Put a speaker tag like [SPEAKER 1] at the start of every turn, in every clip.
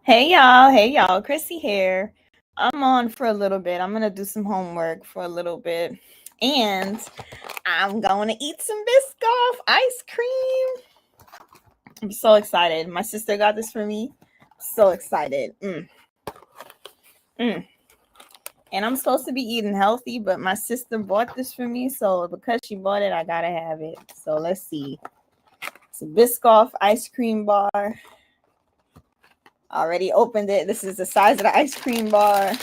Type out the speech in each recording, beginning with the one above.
[SPEAKER 1] Hey y'all, Chrissy here. I'm on for a little bit. I'm gonna do some homework for a little bit, and I'm going to eat some Biscoff ice cream. I'm so excited. My sister got this for me. So excited. Mm. And I'm supposed to be eating healthy, but my sister bought this for me, so because she bought it, I gotta have it. So let's see. It's a Biscoff ice cream bar. I already opened it. This is the size of the ice cream bar.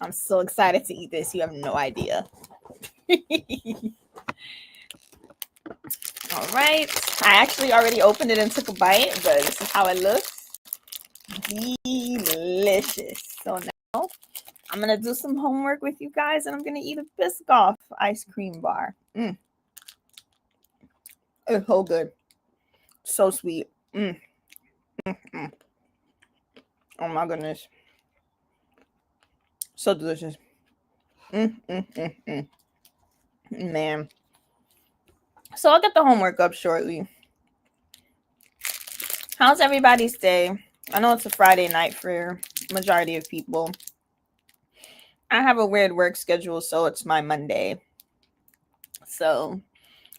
[SPEAKER 1] I'm so excited to eat this. You have no idea. All right. I actually already opened it and took a bite, but this is how it looks. Delicious. So now I'm going to do some homework with you guys, and I'm going to eat a Biscoff ice cream bar. It's so good. So sweet. Oh my goodness. So delicious. Man. So I'll get the homework up shortly. How's everybody's day? I know it's a Friday night for majority of people. I have a weird work schedule, so it's my Monday. So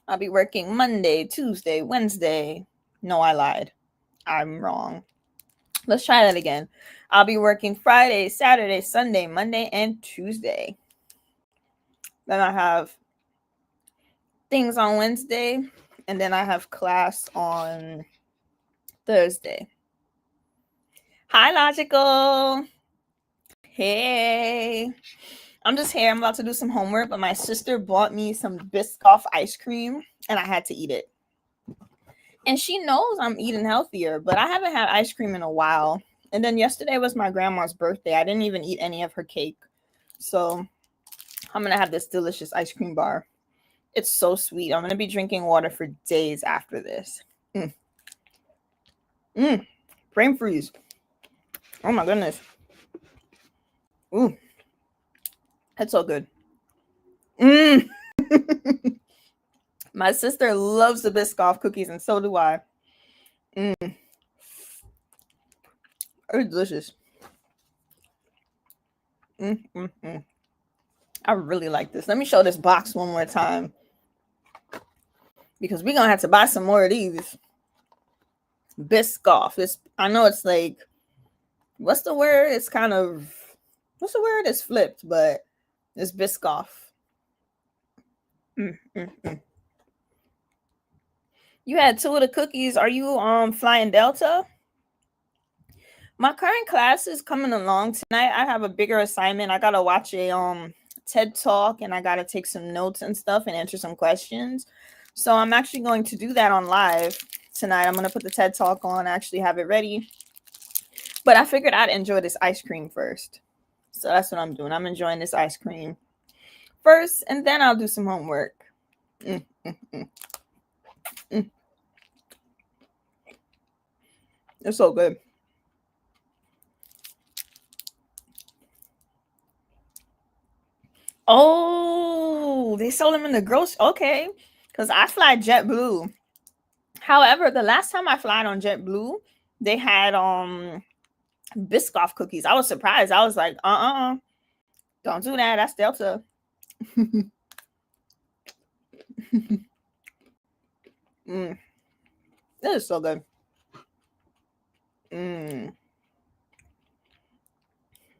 [SPEAKER 1] I'll be working Monday, Tuesday, Wednesday. No, I lied. I'm wrong. Let's try that again. I'll be working Friday, Saturday, Sunday, Monday, and Tuesday. Then I have things on Wednesday, and then I have class on Thursday. Hi, Logical. Hey. I'm just here. I'm about to do some homework, but my sister bought me some Biscoff ice cream, and I had to eat it. And she knows I'm eating healthier, but I haven't had ice cream in a while. And then yesterday was my grandma's birthday. I didn't even eat any of her cake. So I'm going to have this delicious ice cream bar. It's so sweet. I'm going to be drinking water for days after this. Brain freeze. Oh my goodness. Ooh. That's so good. My sister loves the Biscoff cookies, and so do I. It's delicious. I really like this. Let me show this box one more time, because we're going to have to buy some more of these. Biscoff. I know it's like, what's the word? It's kind of, what's the word? It's flipped, but it's Biscoff. You had 2 of the cookies. Are you flying Delta? My current class is coming along tonight. I have a bigger assignment. I gotta watch a TED Talk, and I gotta take some notes and stuff and answer some questions. So I'm actually going to do that on live tonight. I'm gonna put the TED Talk on, actually have it ready. But I figured I'd enjoy this ice cream first. So that's what I'm doing. I'm enjoying this ice cream first, and then I'll do some homework. It's so good. Oh, they sold them in the grocery. Okay, because I fly JetBlue. However, the last time I flied on JetBlue, they had Biscoff cookies. I was surprised. I was like, don't do that. That's Delta. This is so good.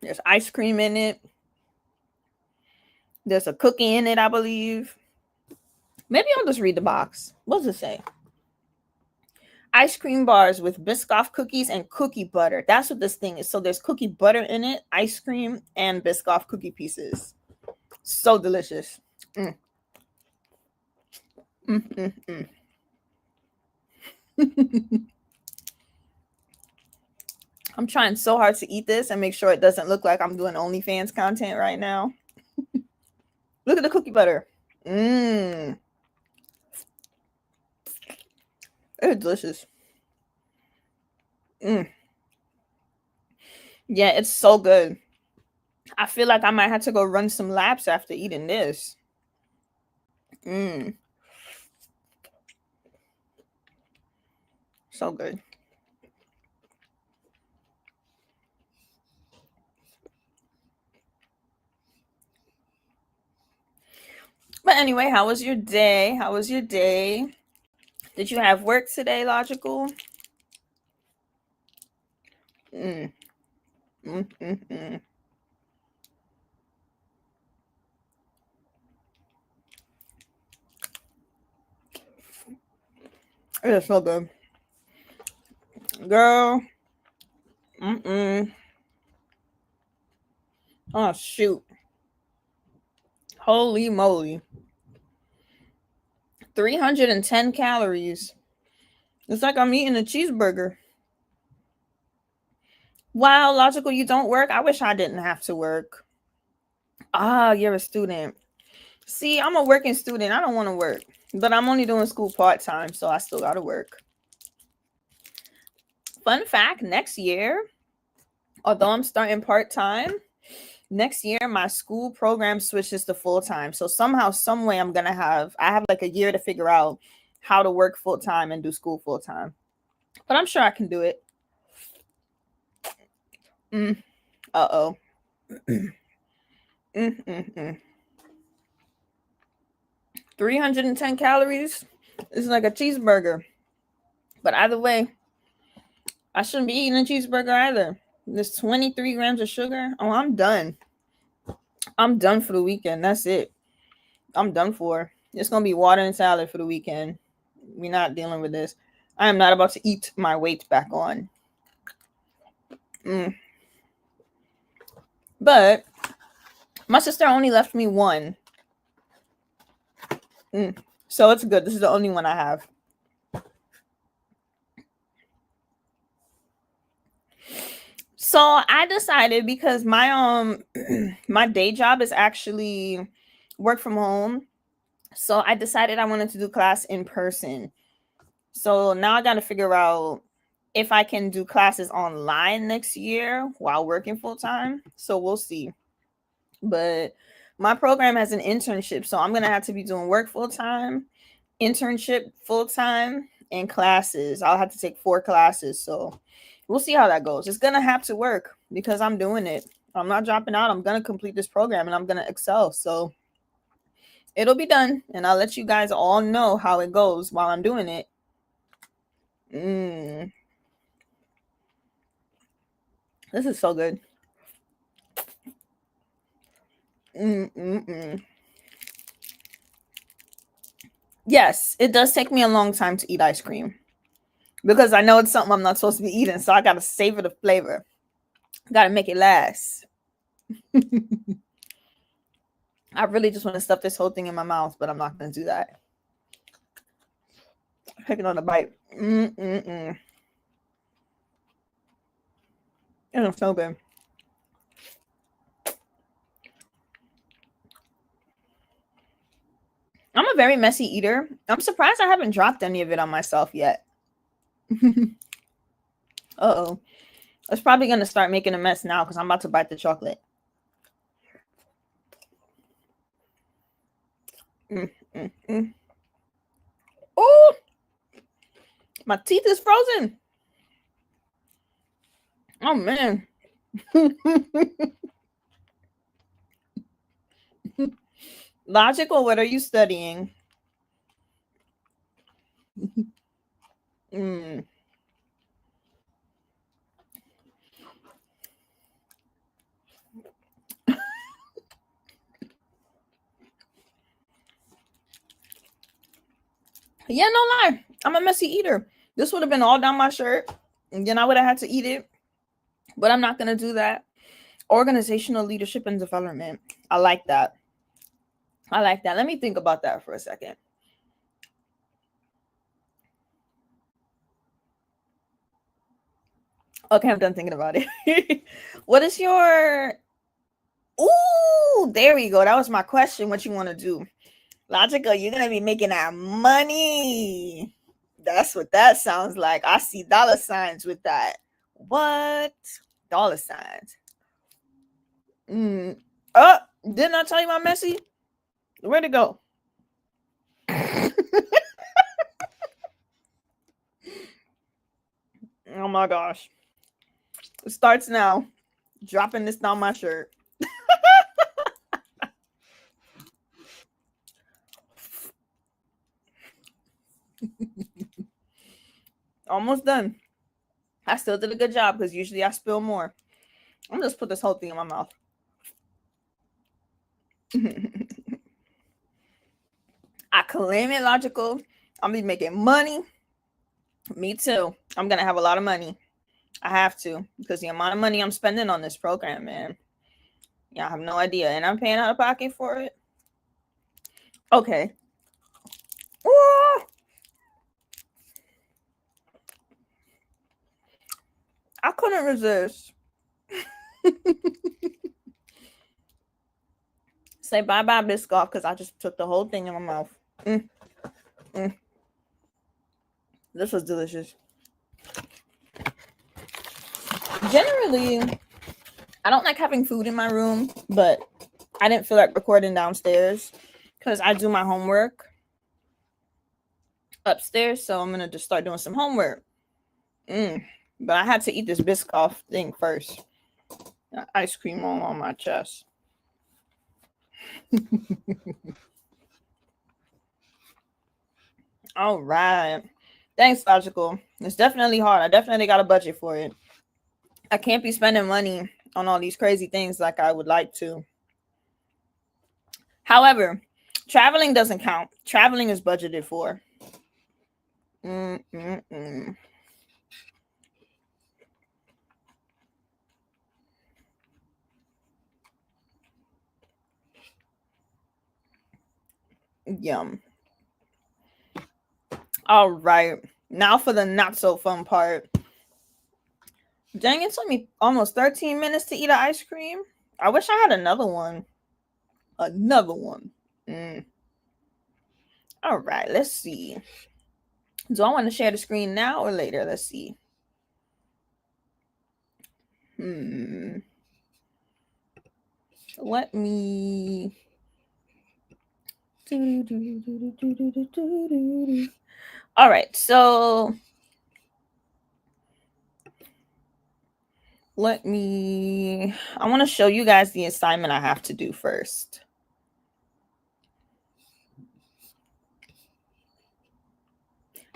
[SPEAKER 1] There's ice cream in it. There's a cookie in it, I believe. Maybe I'll just read the box. What does it say? Ice cream bars with Biscoff cookies and cookie butter. That's what this thing is. So there's cookie butter in it, ice cream, and Biscoff cookie pieces. So delicious. I'm trying so hard to eat this and make sure it doesn't look like I'm doing OnlyFans content right now. Look at the cookie butter. It's delicious. Yeah, it's so good. I feel like I might have to go run some laps after eating this. So good. But anyway, how was your day? How was your day? Did you have work today, Logical? Mm. Mm. It's so good. Girl. Mm. Oh, shoot. Holy moly. 310 calories. It's like I'm eating a cheeseburger. Wow, Logical, you don't work? I wish I didn't have to work. Ah, you're a student. See, I'm a working student. I don't want to work. But I'm only doing school part-time, so I still got to work. Fun fact, next year, although I'm starting part-time, next year my school program switches to full-time. So somehow, some way I have like a year to figure out how to work full-time and do school full-time. But I'm sure I can do it. Uh-oh. 310 calories is like a cheeseburger. But either way, I shouldn't be eating a cheeseburger either. There's 23 grams of sugar. Oh, I'm done. I'm done for the weekend. That's it. I'm done for. It's going to be water and salad for the weekend. We're not dealing with this. I am not about to eat my weight back on. But my sister only left me one. So it's good. This is the only one I have. So I decided, because my my day job is actually work from home. So I decided I wanted to do class in person. So now I got to figure out if I can do classes online next year while working full time. So we'll see. But my program has an internship, so I'm going to have to be doing work full time, internship full time, and classes. I'll have to take 4 classes. So we'll see how that goes. It's going to have to work because I'm doing it. I'm not dropping out. I'm going to complete this program and I'm going to excel. So it'll be done. And I'll let you guys all know how it goes while I'm doing it. This is so good. Yes, it does take me a long time to eat ice cream because I know it's something I'm not supposed to be eating. So I got to savor the flavor. Got to make it last. I really just want to stuff this whole thing in my mouth, but I'm not going to do that. Taking on a bite. It's so good. I'm a very messy eater. I'm surprised I haven't dropped any of it on myself yet. Uh-oh. It's probably going to start making a mess now because I'm about to bite the chocolate. Oh, my teeth is frozen. Oh, man. Logical, what are you studying? Yeah, no lie. I'm a messy eater. This would have been all down my shirt, and then I would have had to eat it. But I'm not going to do that. Organizational leadership and development. I like that. Let me think about that for a second. Okay, I'm done thinking about it. What is your... Ooh, there we go. That was my question. What you want to do? Logical, you're going to be making that money. That's what that sounds like. I see dollar signs with that. What? Dollar signs. Oh, didn't I tell you my messy? Where'd it go? Oh my gosh. It starts now. Dropping this down my shirt. Almost done. I still did a good job because usually I spill more. I'm just put this whole thing in my mouth. I claim it logical. I'm be making money. Me too. I'm gonna have a lot of money. I have to because the amount of money I'm spending on this program, man. Yeah, I have no idea, and I'm paying out of pocket for it. Okay. Ooh! I couldn't resist. Say bye-bye, Biscoff, because I just took the whole thing in my mouth. This was delicious. Generally, I don't like having food in my room, but I didn't feel like recording downstairs because I do my homework upstairs, so I'm gonna just start doing some homework. But I had to eat this Biscoff thing first. Ice cream all on my chest. All right. Thanks, Logical. It's definitely hard. I definitely got a budget for it. I can't be spending money on all these crazy things like I would like to. However, traveling doesn't count. Traveling is budgeted for. Yum. All right. Now for the not so fun part. Dang, it took me almost 13 minutes to eat an ice cream. I wish I had another one. Another one. All right, let's see. Do I want to share the screen now or later? Let's see. Let me. All right, so I want to show you guys the assignment I have to do first.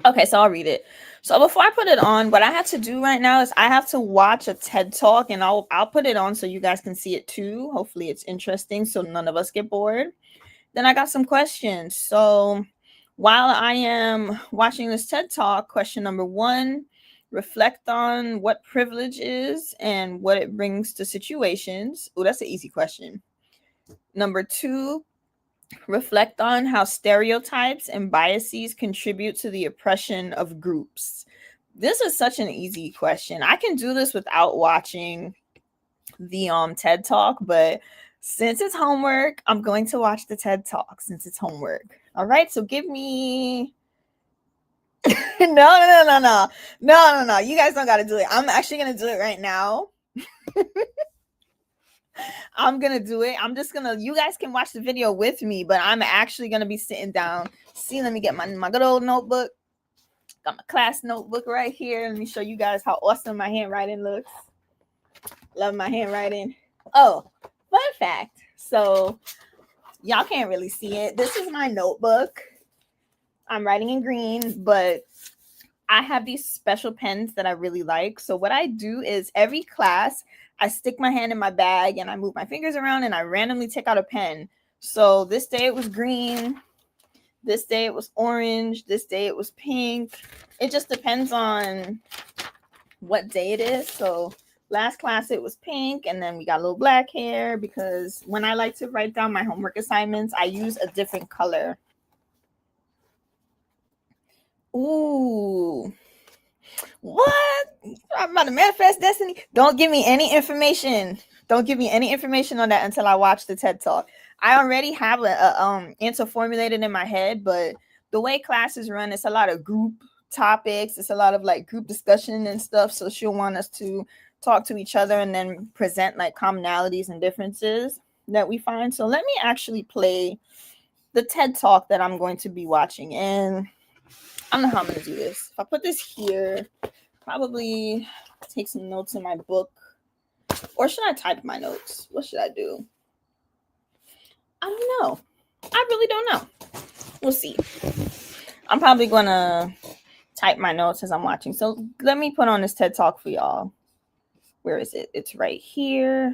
[SPEAKER 1] Okay, so I'll read it. So before I put it on, what I have to do right now is I have to watch a TED Talk, and I'll put it on so you guys can see it too. Hopefully it's interesting so none of us get bored. Then I got some questions. So while I am watching this TED Talk, question number 1, reflect on what privilege is and what it brings to situations. Oh, that's an easy question. Number 2, reflect on how stereotypes and biases contribute to the oppression of groups. This is such an easy question. I can do this without watching the TED Talk, but since it's homework, I'm going to watch the TED Talk since it's homework. All right, so give me no. You guys don't got to do it. I'm actually going to do it right now. I'm going to do it. You guys can watch the video with me, but I'm actually going to be sitting down. See, let me get my good old notebook. Got my class notebook right here. Let me show you guys how awesome my handwriting looks. Love my handwriting. Oh, fun fact. So y'all can't really see it. This is my notebook. I'm writing in green, but I have these special pens that I really like. So what I do is every class, I stick my hand in my bag and I move my fingers around and I randomly take out a pen. So this day it was green. This day it was orange. This day it was pink. It just depends on what day it is. So last class it was pink, and then we got a little black hair because when I like to write down my homework assignments, I use a different color. Ooh. What? I'm about to manifest destiny. Don't give me any information. Don't give me any information on that until I watch the TED Talk. I already have a answer formulated in my head, but the way classes run, it's a lot of group topics. It's a lot of like group discussion and stuff. So she'll want us to talk to each other and then present like commonalities and differences that we find. So let me actually play the TED Talk that I'm going to be watching. And I don't know how I'm going to do this. If I put this here, probably take some notes in my book. Or should I type my notes? What should I do? I don't know. I really don't know. We'll see. I'm probably going to type my notes as I'm watching. So let me put on this TED Talk for y'all. Where is it? It's right here.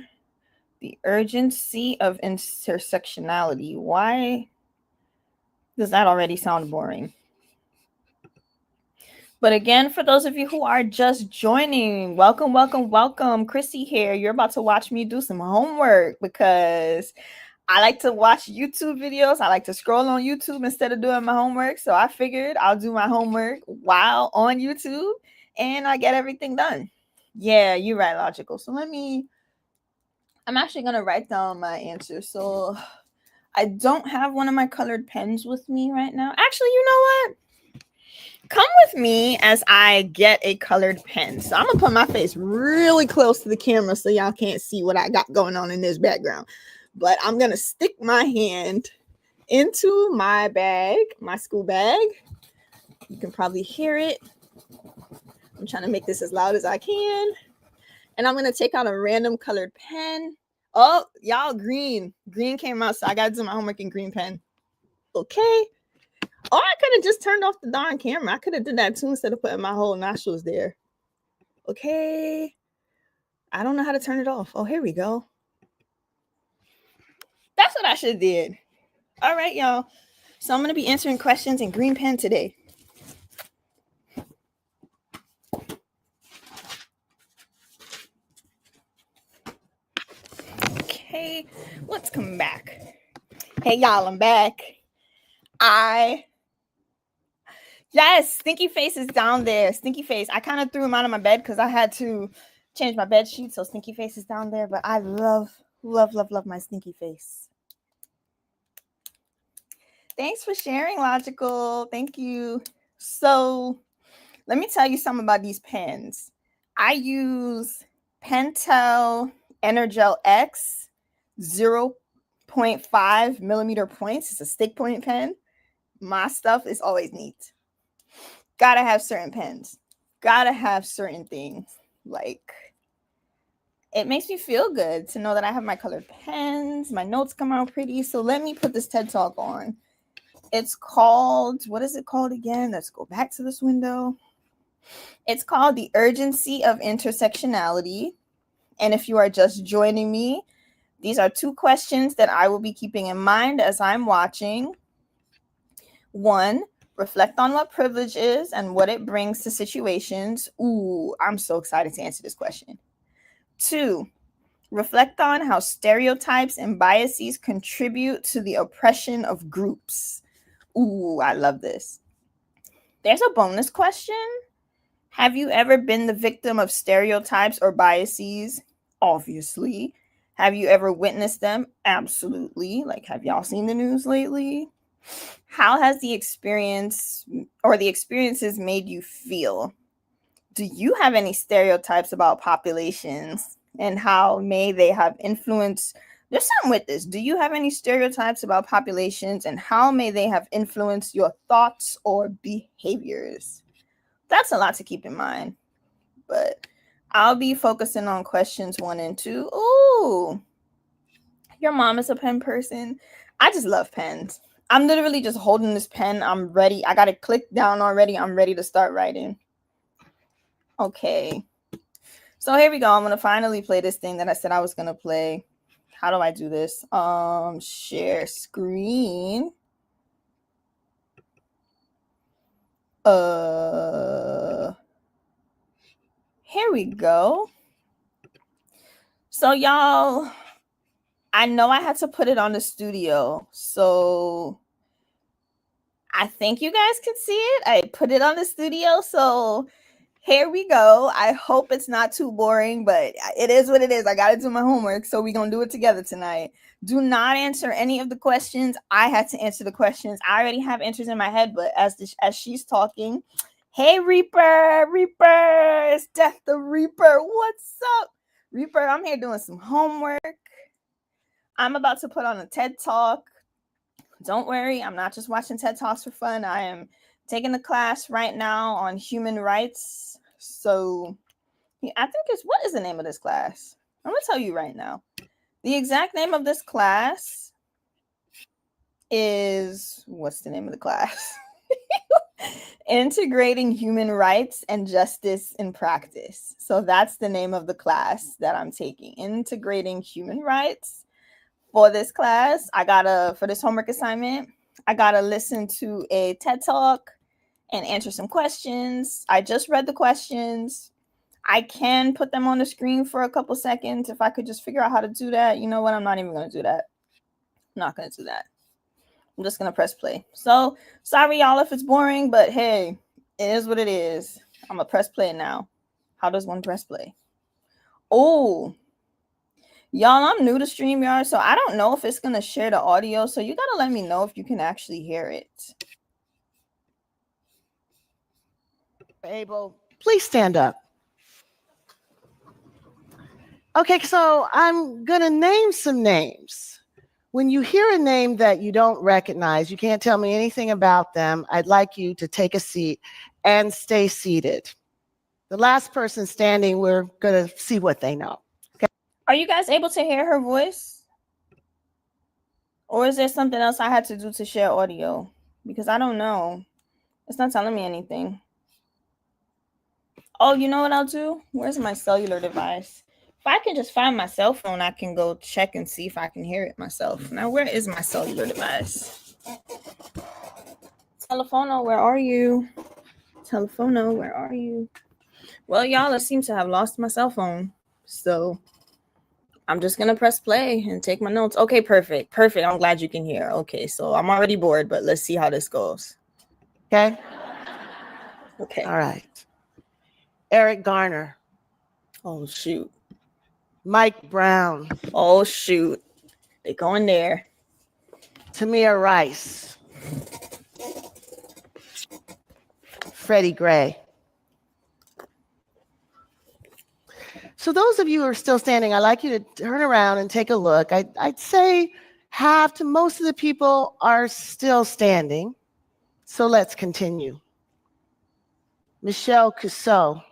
[SPEAKER 1] The urgency of intersectionality. Why does that already sound boring? But again, for those of you who are just joining, welcome, welcome, welcome. Chrissy here. You're about to watch me do some homework because I like to watch YouTube videos. I like to scroll on YouTube instead of doing my homework. So I figured I'll do my homework while on YouTube and I get everything done. Yeah, you're right, logical. So I'm actually going to write down my answer. So I don't have one of my colored pens with me right now. Actually, you know what? Come with me as I get a colored pen. So I'm going to put my face really close to the camera so y'all can't see what I got going on in this background. But I'm going to stick my hand into my bag, my school bag. You can probably hear it. I'm trying to make this as loud as I can. And I'm going to take out a random colored pen. Oh, y'all, green. Green came out, so I got to do my homework in green pen. Okay. Or I could have just turned off the darn camera. I could have did that too instead of putting my whole nostrils there. Okay. I don't know how to turn it off. Oh, here we go. That's what I should have did. All right, y'all. So I'm going to be answering questions in green pen today. Okay, let's come back. Hey, y'all, I'm back. Yes, Stinky Face is down there. Stinky Face. I kind of threw him out of my bed because I had to change my bed sheet, so Stinky Face is down there. But I love my Stinky Face. Thanks for sharing, Logical. Thank you. So let me tell you something about these pens. I use Pentel Energel X 0.5 millimeter points. It's a stick point pen. My stuff is always neat. Gotta have certain pens. Gotta have certain things. Like, it makes me feel good to know that I have my colored pens. My notes come out pretty. So let me put this TED Talk on. It's called, what is it called again? Let's go back to this window. It's called The Urgency of Intersectionality. And if you are just joining me, these are 2 questions that I will be keeping in mind as I'm watching. 1, reflect on what privilege is and what it brings to situations. Ooh, I'm so excited to answer this question. 2, reflect on how stereotypes and biases contribute to the oppression of groups. Ooh, I love this. There's a bonus question. Have you ever been the victim of stereotypes or biases? Obviously. Have you ever witnessed them? Absolutely. Like, have y'all seen the news lately? How has the experience or the experiences made you feel? Do you have any stereotypes about populations and how may they have influenced? There's something with this. Do you have any stereotypes about populations and how may they have influenced your thoughts or behaviors? That's a lot to keep in mind, but I'll be focusing on questions 1 and 2. Ooh, your mom is a pen person. I just love pens. I'm literally just holding this pen. I'm ready. I got it clicked down already. I'm ready to start writing. Okay. So here we go. I'm going to finally play this thing that I said I was going to play. How do I do this? Share screen. Here we go. So y'all, I know I had to put it on the studio. So I think you guys can see it. I put it on the studio. So here we go. I hope it's not too boring, but it is what it is. I got to do my homework. So we're going to do it together tonight. Do not answer any of the questions. I had to answer the questions. I already have answers in my head, but as she's talking, hey, Reaper, it's Death the Reaper. What's up? Reaper, I'm here doing some homework. I'm about to put on a TED Talk. Don't worry, I'm not just watching TED Talks for fun. I am taking a class right now on human rights. So I think what is the name of this class? I'm going to tell you right now. The exact name of this class is, what's the name of the class? Integrating Human Rights and Justice in Practice. So that's the name of the class that I'm taking. Integrating Human Rights. For this class, for this homework assignment, I gotta listen to a TED Talk and answer some questions. I just read the questions. I can put them on the screen for a couple seconds if I could just figure out how to do that. You know what? I'm not even gonna do that. I'm not gonna do that. I'm just gonna press play. So sorry, y'all, if it's boring, but hey, it is what it is. I'm gonna press play now. How does one press play? Oh, y'all, I'm new to StreamYard, so I don't know if it's gonna share the audio. So you gotta let me know if you can actually hear it.
[SPEAKER 2] Able, please stand up. Okay, so I'm gonna name some names. When you hear a name that you don't recognize, you can't tell me anything about them, I'd like you to take a seat and stay seated. The last person standing, we're gonna see what they know. Okay.
[SPEAKER 1] Are you guys able to hear her voice? Or is there something else I had to do to share audio? Because I don't know. It's not telling me anything. Oh, you know what I'll do? Where's my cellular device? If I can just find my cell phone, I can go check and see if I can hear it myself. Now, where is my cellular device? Telephono, where are you? Telephono, where are you? Well, y'all, I seem to have lost my cell phone. So I'm just going to press play and take my notes. Okay, perfect. Perfect. I'm glad you can hear. Okay, so I'm already bored, but let's see how this goes.
[SPEAKER 2] Okay?
[SPEAKER 1] Okay.
[SPEAKER 2] All right. Eric Garner.
[SPEAKER 1] Oh, shoot.
[SPEAKER 2] Mike Brown.
[SPEAKER 1] Oh, shoot. They going there.
[SPEAKER 2] Tamir Rice. Freddie Gray. So those of you who are still standing, I'd like you to turn around and take a look. I'd say half to most of the people are still standing. So let's continue. Michelle Cusseau.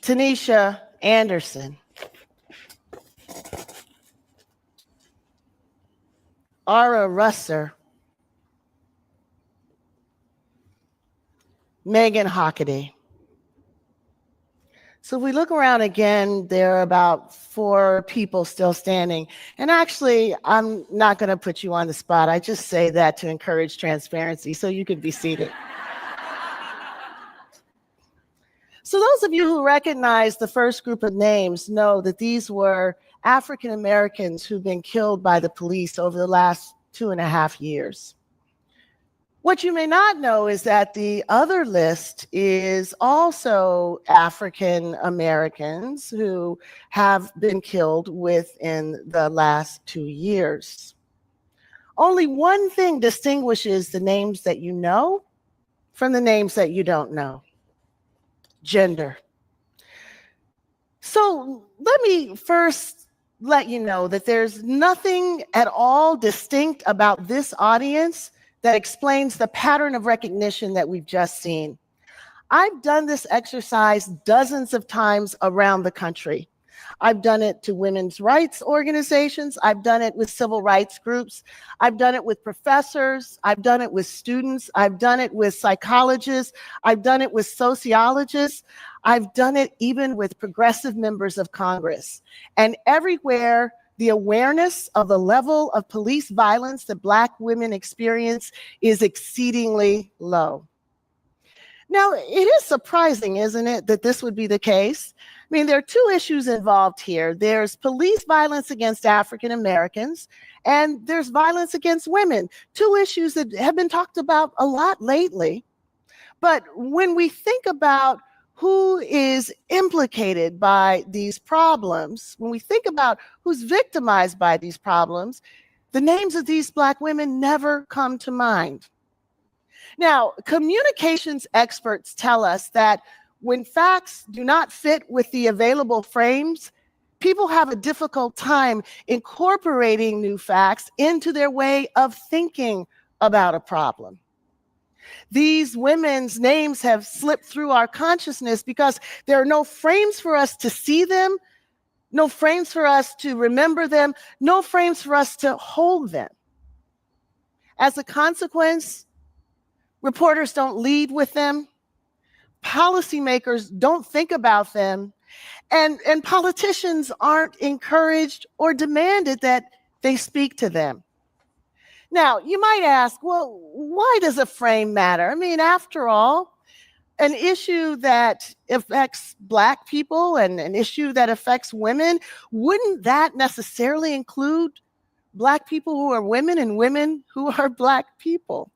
[SPEAKER 2] Tanisha Anderson. Ara Russer. Megan Hockaday. So if we look around again, there are about 4 people still standing. And actually, I'm not going to put you on the spot. I just say that to encourage transparency, so you can be seated. So those of you who recognize the first group of names know that these were African Americans who've been killed by the police over the last 2.5 years. What you may not know is that the other list is also African Americans who have been killed within the last 2 years. Only one thing distinguishes the names that you know from the names that you don't know: gender. So let me first let you know that there's nothing at all distinct about this audience that explains the pattern of recognition that we've just seen. I've done this exercise dozens of times around the country. I've done it to women's rights organizations. I've done it with civil rights groups. I've done it with professors. I've done it with students. I've done it with psychologists. I've done it with sociologists. I've done it even with progressive members of Congress. And everywhere, the awareness of the level of police violence that Black women experience is exceedingly low. Now, it is surprising, isn't it, that this would be the case? I mean, there are 2 issues involved here. There's police violence against African Americans, and there's violence against women, 2 issues that have been talked about a lot lately. But when we think about who is implicated by these problems, when we think about who's victimized by these problems, the names of these Black women never come to mind. Now, communications experts tell us that when facts do not fit with the available frames, people have a difficult time incorporating new facts into their way of thinking about a problem. These women's names have slipped through our consciousness because there are no frames for us to see them, no frames for us to remember them, no frames for us to hold them. As a consequence, reporters don't lead with them, policymakers don't think about them, and politicians aren't encouraged or demanded that they speak to them. Now, you might ask, well, why does a frame matter? I mean, after all, an issue that affects Black people and an issue that affects women, wouldn't that necessarily include Black people who are women and women who are Black people?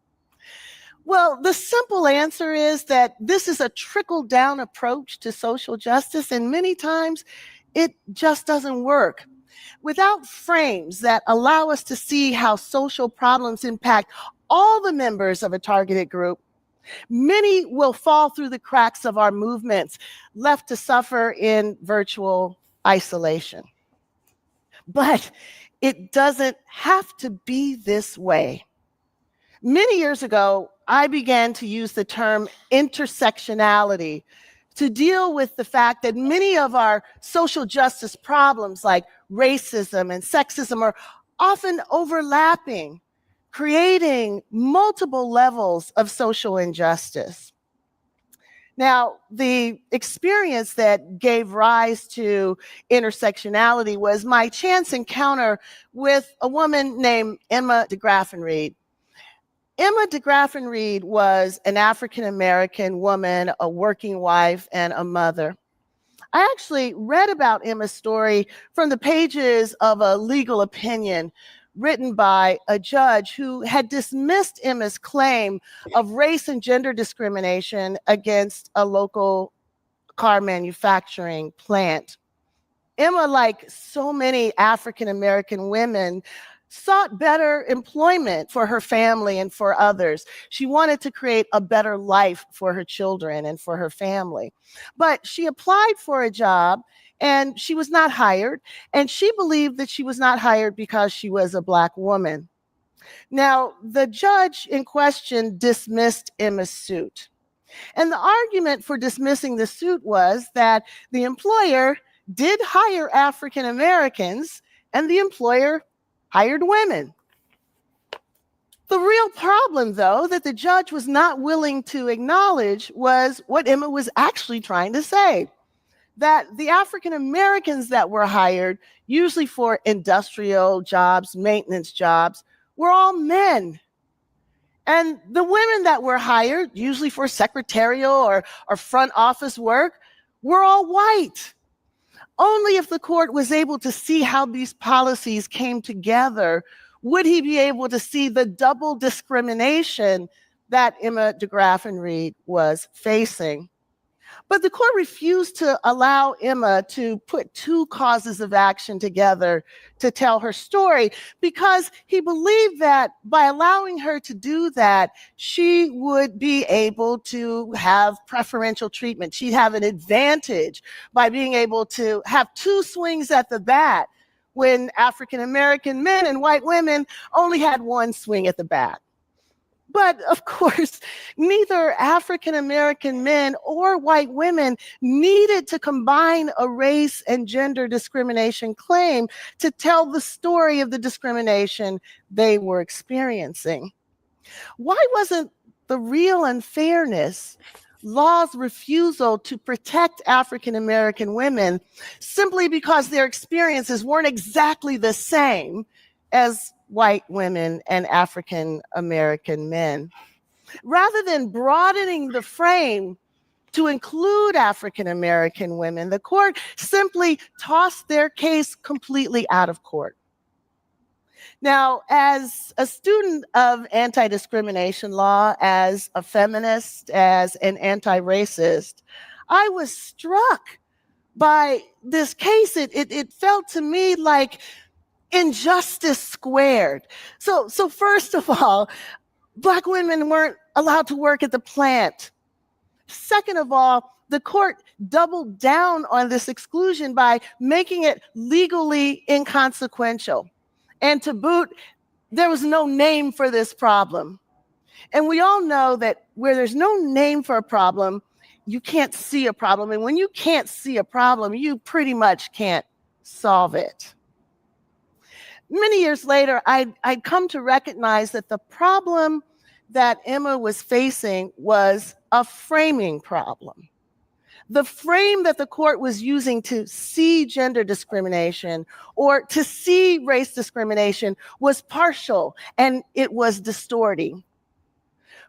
[SPEAKER 2] Well, the simple answer is that this is a trickle-down approach to social justice, and many times it just doesn't work. Without frames that allow us to see how social problems impact all the members of a targeted group, many will fall through the cracks of our movements, left to suffer in virtual isolation. But it doesn't have to be this way. Many years ago, I began to use the term intersectionality to deal with the fact that many of our social justice problems like racism and sexism are often overlapping, creating multiple levels of social injustice. Now, the experience that gave rise to intersectionality was my chance encounter with a woman named Emma DeGraffenreid. Emma DeGraffenreid was an African-American woman, a working wife, and a mother. I actually read about Emma's story from the pages of a legal opinion written by a judge who had dismissed Emma's claim of race and gender discrimination against a local car manufacturing plant. Emma, like so many African-American women, sought better employment for her family and for others. She wanted to create a better life for her children and for her family. But she applied for a job and she was not hired, and she believed that she was not hired because she was a Black woman. Now, the judge in question dismissed Emma's suit. And the argument for dismissing the suit was that the employer did hire African Americans and the employer hired women. The real problem, though, that the judge was not willing to acknowledge was what Emma was actually trying to say, that the African Americans that were hired, usually for industrial jobs, maintenance jobs, were all men. And the women that were hired, usually for secretarial or front office work, were all white. Only if the court was able to see how these policies came together would he be able to see the double discrimination that Emma DeGraffenreid was facing. But the court refused to allow Emma to put two causes of action together to tell her story because he believed that by allowing her to do that, she would be able to have preferential treatment. She'd have an advantage by being able to have two swings at the bat when African American men and white women only had one swing at the bat. But of course, neither African American men or white women needed to combine a race and gender discrimination claim to tell the story of the discrimination they were experiencing. Why wasn't the real unfairness law's refusal to protect African American women simply because their experiences weren't exactly the same as white women and African American men? Rather than broadening the frame to include African American women, the court simply tossed their case completely out of court. Now, as a student of anti-discrimination law, as a feminist, as an anti-racist, I was struck by this case. It felt to me like injustice squared. So first of all, Black women weren't allowed to work at the plant. Second of all, the court doubled down on this exclusion by making it legally inconsequential. And to boot, there was no name for this problem. And we all know that where there's no name for a problem, you can't see a problem. And when you can't see a problem, you pretty much can't solve it. Many years later, I'd come to recognize that the problem that Emma was facing was a framing problem. The frame that the court was using to see gender discrimination or to see race discrimination was partial and it was distorting.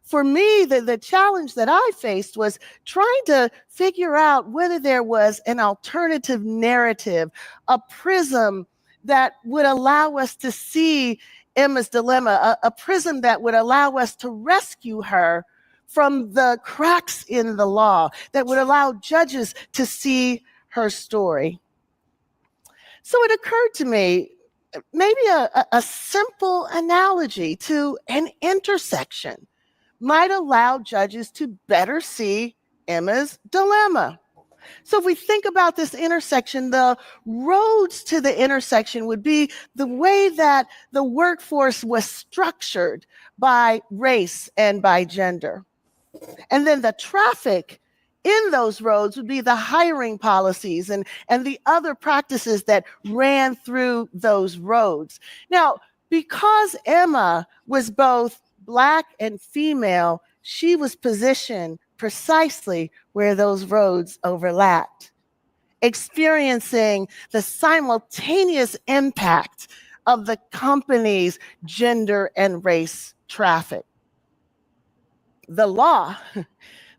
[SPEAKER 2] For me, the challenge that I faced was trying to figure out whether there was an alternative narrative, a prism that would allow us to see Emma's dilemma, a prism that would allow us to rescue her from the cracks in the law, that would allow judges to see her story. So it occurred to me, maybe a simple analogy to an intersection might allow judges to better see Emma's dilemma. So if we think about this intersection, the roads to the intersection would be the way that the workforce was structured by race and by gender. And then the traffic in those roads would be the hiring policies and the other practices that ran through those roads. Now, because Emma was both Black and female, she was positioned precisely where those roads overlapped, experiencing the simultaneous impact of the company's gender and race traffic. The law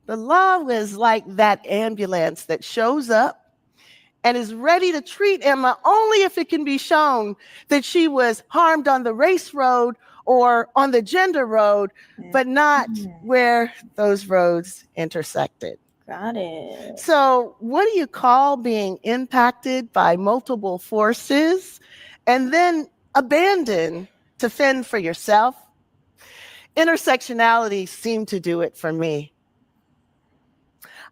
[SPEAKER 2] was like that ambulance that shows up and is ready to treat Emma only if it can be shown that she was harmed on the race road or on the gender road, but not where those roads intersected.
[SPEAKER 1] Got it.
[SPEAKER 2] So what do you call being impacted by multiple forces and then abandoned to fend for yourself? Intersectionality seemed to do it for me.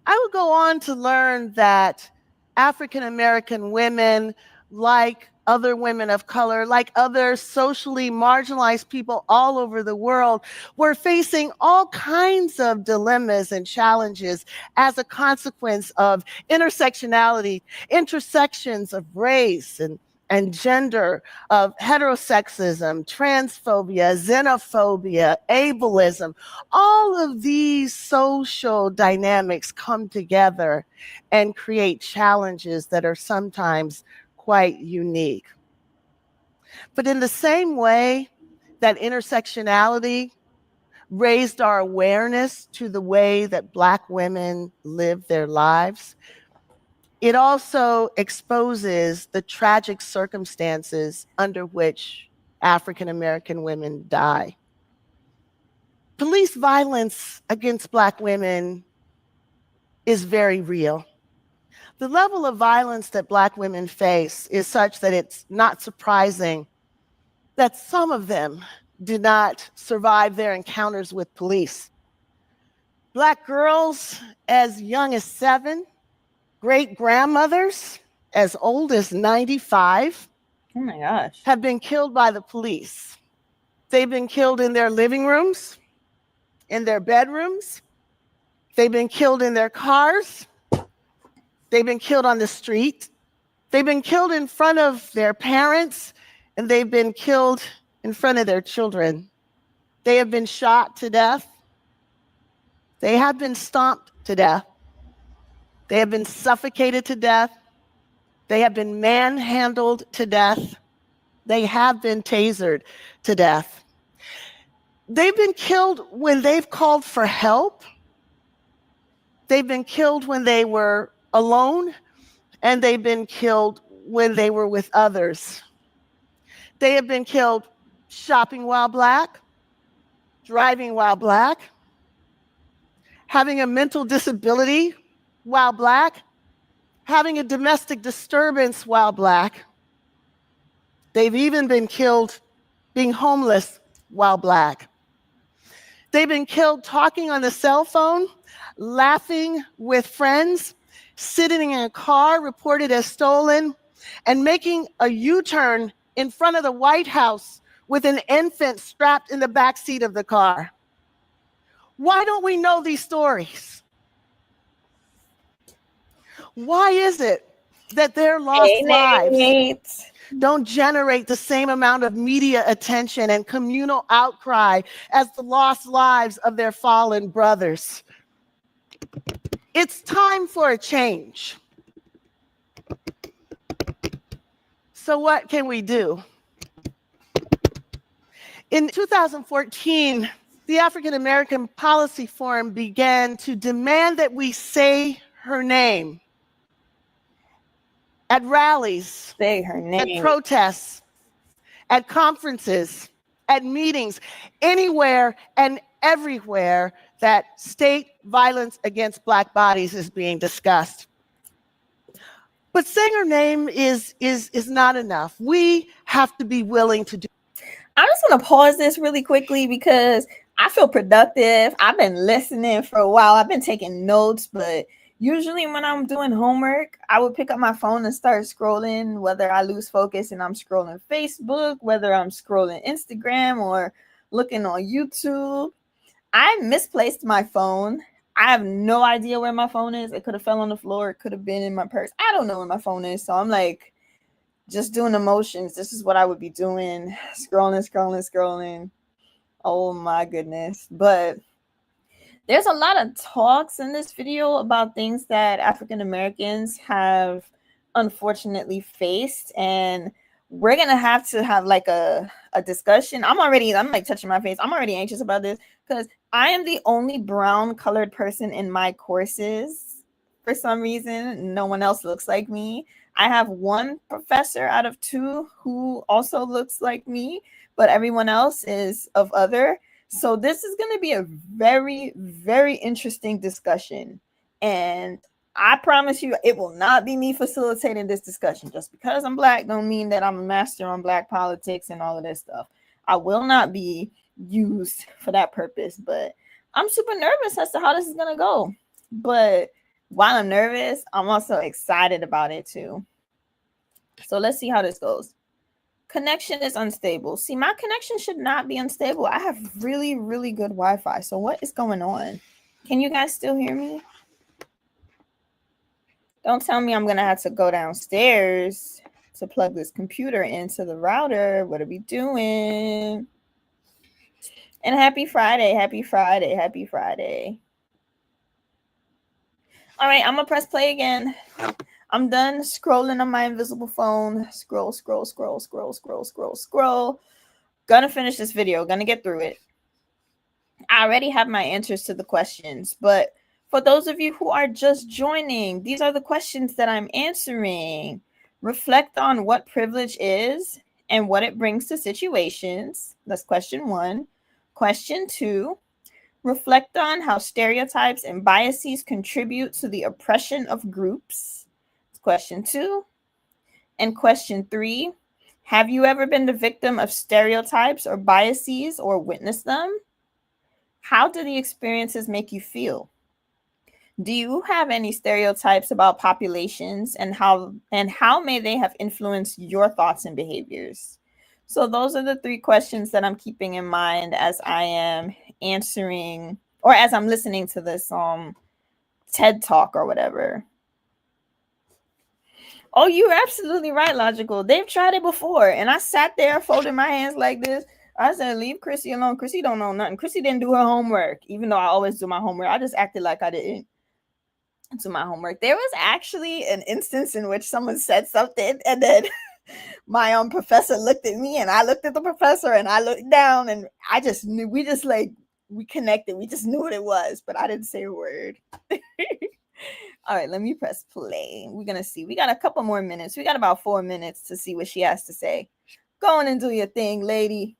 [SPEAKER 2] I would go on to learn that African American women, like other women of color, like other socially marginalized people all over the world, were facing all kinds of dilemmas and challenges as a consequence of intersectionality, intersections of race and gender, of heterosexism, transphobia, xenophobia, ableism. All of these social dynamics come together and create challenges that are sometimes quite unique. But in the same way that intersectionality raised our awareness to the way that Black women live their lives, it also exposes the tragic circumstances under which African American women die. Police violence against Black women is very real. The level of violence that Black women face is such that it's not surprising that some of them did not survive their encounters with police. Black girls as young as 7, great-grandmothers as old as 95
[SPEAKER 1] Oh my gosh.
[SPEAKER 2] have been killed by the police. They've been killed in their living rooms, in their bedrooms. They've been killed in their cars. They've been killed on the street. They've been killed in front of their parents, and they've been killed in front of their children. They have been shot to death. They have been stomped to death. They have been suffocated to death. They have been manhandled to death. They have been tasered to death. They've been killed when they've called for help. They've been killed when they were alone, and they've been killed when they were with others. They have been killed shopping while Black, driving while Black, having a mental disability while Black, having a domestic disturbance while Black. They've even been killed being homeless while Black. They've been killed talking on the cell phone, laughing with friends, sitting in a car reported as stolen, and making a U-turn in front of the White House with an infant strapped in the back seat of the car. Why don't we know these stories? Why is it that their
[SPEAKER 1] Hey,
[SPEAKER 2] lost lives
[SPEAKER 1] Nate.
[SPEAKER 2] don't generate the same amount of media attention and communal outcry as the lost lives of their fallen brothers. It's time for a change. So what can we do? In 2014, the African American Policy Forum began to demand that we say her name at rallies,
[SPEAKER 1] Say her
[SPEAKER 2] at
[SPEAKER 1] name.
[SPEAKER 2] protests, at conferences, at meetings, anywhere and everywhere that state violence against Black bodies is being discussed. But saying her name is not enough. We have to be willing to do.
[SPEAKER 1] I just want to pause this really quickly because I feel productive. I've been listening for a while. I've been taking notes, but usually when I'm doing homework, I would pick up my phone and start scrolling, whether I lose focus and I'm scrolling Facebook, whether I'm scrolling Instagram or looking on YouTube. I misplaced my phone. I have no idea where my phone is. It could have fell on the floor. It could have been in my purse. I don't know where my phone is. So I'm like, just doing emotions. This is what I would be doing. Scrolling. Oh my goodness. But there's a lot of talks in this video about things that African Americans have unfortunately faced. And we're going to have like a discussion. I'm like touching my face. I'm already anxious about this because I am the only brown colored person in my courses. For some reason, no one else looks like me. I have one professor out of two who also looks like me, but everyone else is of other. So this is going to be a very, very interesting discussion. And I promise you, it will not be me facilitating this discussion. Just because I'm Black don't mean that I'm a master on Black politics and all of this stuff. I will not be used for that purpose, but I'm super nervous as to how this is going to go. But while I'm nervous, I'm also excited about it too. So let's see how this goes. Connection is unstable. See, my connection should not be unstable. I have really, really good Wi-Fi. So what is going on? Can you guys still hear me? Don't tell me I'm going to have to go downstairs to plug this computer into the router. What are we doing? And happy Friday. All right, I'm going to press play again. I'm done scrolling on my invisible phone. Scroll. Gonna finish this video. Gonna get through it. I already have my answers to the questions, but for those of you who are just joining, these are the questions that I'm answering. Reflect on what privilege is and what it brings to situations. That's question 1. Question 2, reflect on how stereotypes and biases contribute to the oppression of groups. Question 2. And question 3, have you ever been the victim of stereotypes or biases or witnessed them? How do the experiences make you feel? Do you have any stereotypes about populations and how may they have influenced your thoughts and behaviors? So those are the 3 questions that I'm keeping in mind as I am answering or as I'm listening to this TED Talk or whatever. Oh, you're absolutely right, Logical. They've tried it before. And I sat there folding my hands like this. I said, leave Chrissy alone. Chrissy don't know nothing. Chrissy didn't do her homework, even though I always do my homework. I just acted like I didn't do my homework. There was actually an instance in which someone said something and then my professor looked at me and I looked at the professor and I looked down and I just knew, we connected. We just knew what it was, but I didn't say a word. All right, let me press play. We're going to see. We got a couple more minutes. We got about 4 minutes to see what she has to say. Go on and do your thing, lady.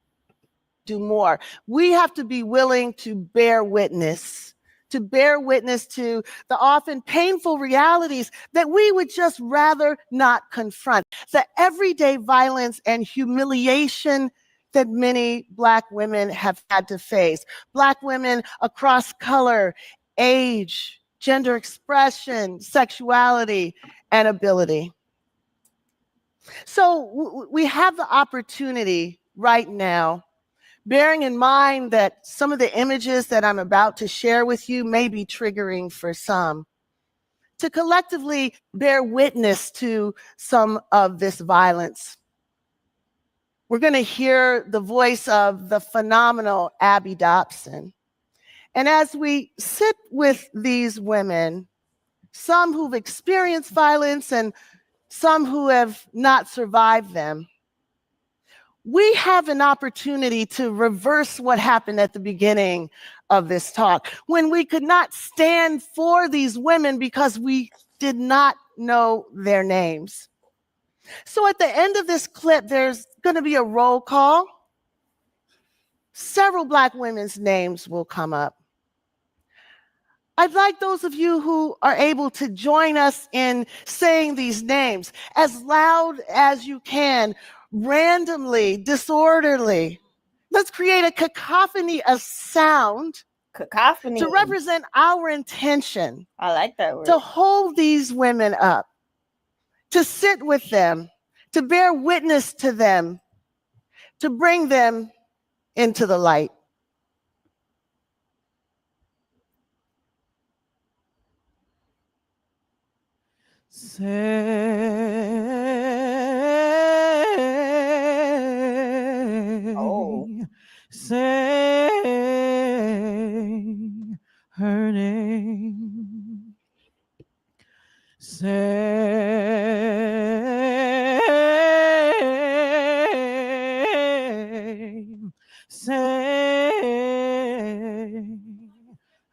[SPEAKER 2] Do more. We have to be willing to bear witness to the often painful realities that we would just rather not confront. The everyday violence and humiliation that many Black women have had to face. Black women across color, age, gender expression, sexuality, and ability. So we have the opportunity right now, bearing in mind that some of the images that I'm about to share with you may be triggering for some, to collectively bear witness to some of this violence. We're going to hear the voice of the phenomenal Abby Dobson. And as we sit with these women, some who've experienced violence and some who have not survived them, we have an opportunity to reverse what happened at the beginning of this talk, when we could not stand for these women because we did not know their names. So at the end of this clip, there's going to be a roll call. Several Black women's names will come up. I'd like those of you who are able to join us in saying these names as loud as you can, randomly, disorderly. Let's create a cacophony of sound
[SPEAKER 1] Cacophony.
[SPEAKER 2] to represent our intention.
[SPEAKER 1] I like that word.
[SPEAKER 2] To hold these women up, to sit with them, to bear witness to them, to bring them into the light. Say her name. Say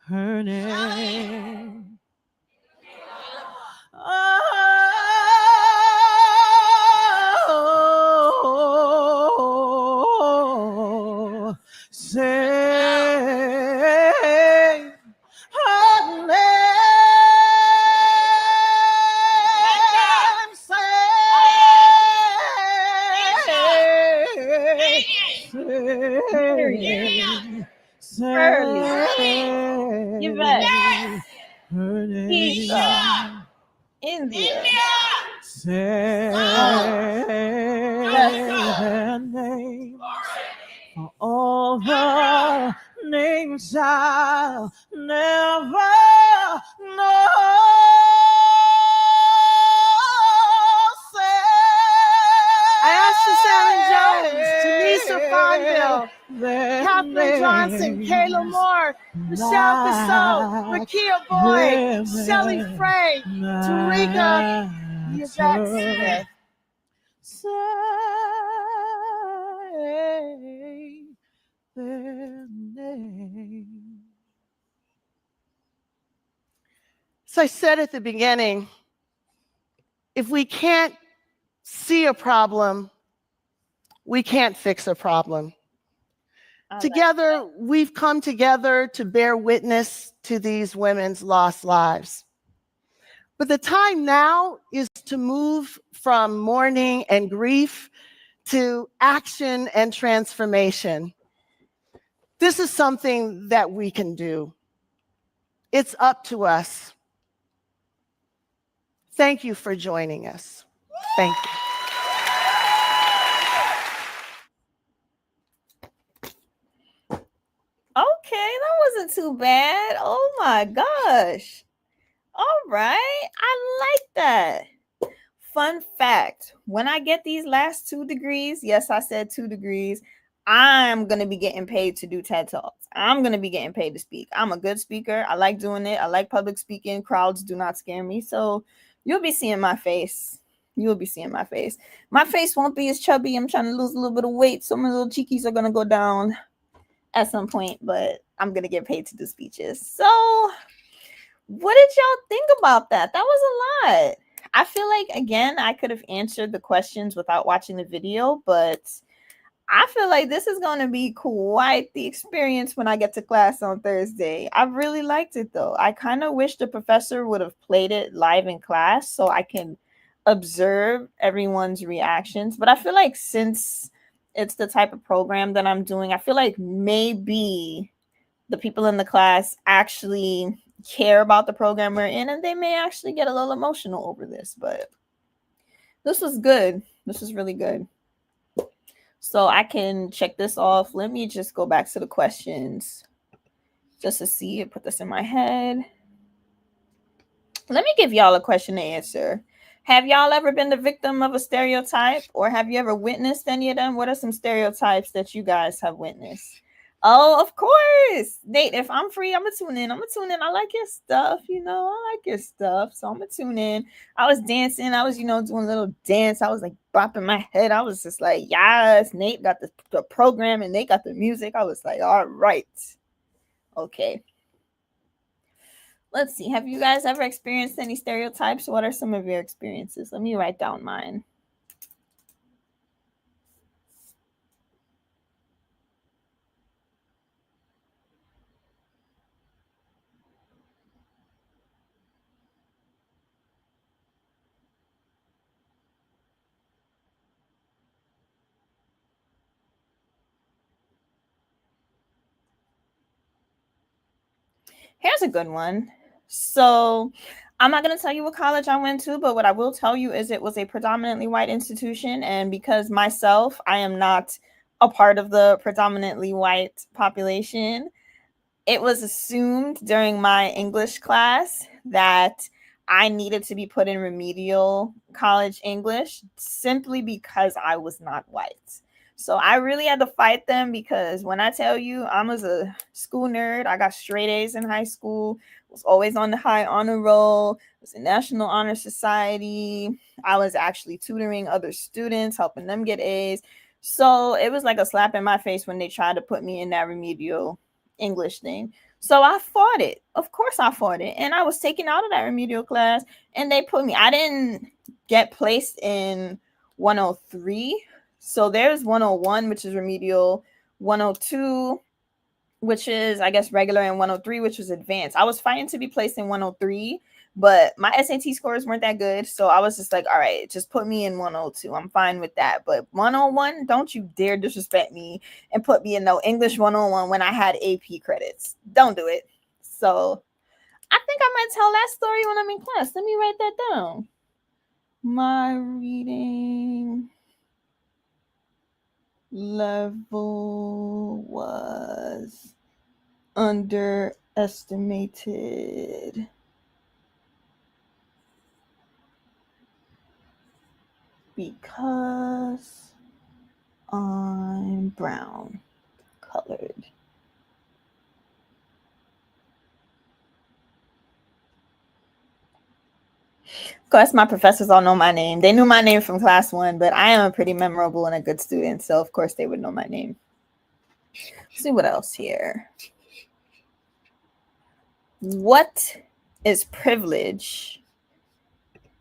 [SPEAKER 2] her name. Oh, say her name. Her name.
[SPEAKER 1] India.
[SPEAKER 2] Say her name. For all the names I'll never know. I asked Sharon Jones, Janisa Fonville, Catherine Johnson, Kayla Moore, Michelle Bissell, Rakia Boyd, Shelley Frey, Tarika Yvette Smith. Say their name. So I said at the beginning, if we can't see a problem, we can't fix a problem. Together, we've come together to bear witness to these women's lost lives. But the time now is to move from mourning and grief to action and transformation. This is something that we can do. It's up to us. Thank you for joining us. Thank you.
[SPEAKER 1] Okay, that wasn't too bad. Oh my gosh. All right, I like that. Fun fact, when I get these last 2 degrees, yes, I said 2 degrees, I'm going to be getting paid to do TED Talks. I'm going to be getting paid to speak. I'm a good speaker. I like doing it. I like public speaking. Crowds do not scare me. So you'll be seeing my face. You'll be seeing my face. My face won't be as chubby. I'm trying to lose a little bit of weight. So my little cheekies are going to go down at some point, but I'm going to get paid to do speeches. So what did y'all think about that? That was a lot. I feel like, again, I could have answered the questions without watching the video, but I feel like this is going to be quite the experience when I get to class on Thursday. I really liked it, though. I kind of wish the professor would have played it live in class so I can observe everyone's reactions. But I feel like since it's the type of program that I'm doing, I feel like maybe the people in the class actually care about the program we're in, and they may actually get a little emotional over this, but this was good. This was really good. So I can check this off. Let me just go back to the questions just to see it, put this in my head. Let me give y'all a question to answer. Have y'all ever been the victim of a stereotype, or have you ever witnessed any of them? What are some stereotypes that you guys have witnessed? Oh, of course. Nate, if I'm free, I'm gonna tune in. I'm gonna tune in. I like your stuff, I like your stuff. So I'm gonna tune in. I was dancing, I was, doing a little dance. I was like bopping my head. I was just like, yes, Nate got the program and Nate got the music. I was like, all right. Okay. Let's see. Have you guys ever experienced any stereotypes? What are some of your experiences? Let me write down mine. Here's a good one. So, I'm not going to tell you what college I went to, but what I will tell you is it was a predominantly white institution. And because myself, I am not a part of the predominantly white population, it was assumed during my English class that I needed to be put in remedial college English simply because I was not white. So I really had to fight them because when I tell you I was a school nerd, I got straight A's in high school, was always on the high honor roll, was in National Honor Society. I was actually tutoring other students, helping them get A's. So it was like a slap in my face when they tried to put me in that remedial English thing. So I fought it. Of course I fought it. And I was taken out of that remedial class and they put me, I didn't get placed in 103. So there's 101, which is remedial, 102, which is, I guess, regular, and 103, which was advanced. I was fighting to be placed in 103, but my SAT scores weren't that good. So I was just like, all right, just put me in 102. I'm fine with that. But 101, don't you dare disrespect me and put me in no English 101 when I had AP credits. Don't do it. So I think I might tell that story when I'm in class. Let me write that down. My reading level was underestimated because I'm brown colored. Of course, my professors all know my name. They knew my name from class 1, but I am a pretty memorable and a good student, so of course they would know my name. Let's see what else here. What is privilege?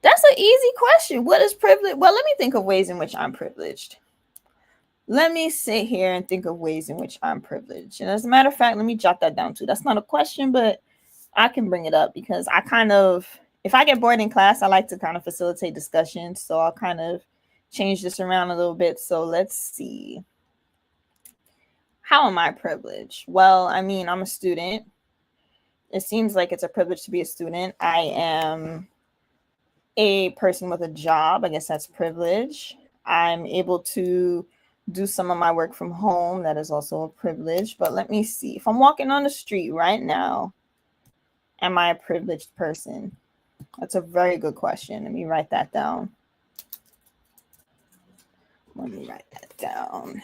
[SPEAKER 1] That's an easy question. What is privilege? Well, let me think of ways in which I'm privileged. Let me sit here and think of ways in which I'm privileged. And as a matter of fact, let me jot that down too. That's not a question, but I can bring it up because I kind of, if I get bored in class, I like to kind of facilitate discussions. So I'll kind of change this around a little bit. So let's see. How am I privileged? Well, I mean, I'm a student. It seems like it's a privilege to be a student. I am a person with a job. I guess that's privilege. I'm able to do some of my work from home. That is also a privilege. But let me see. If I'm walking on the street right now, am I a privileged person? That's a very good question. Let me write that down. Let me write that down.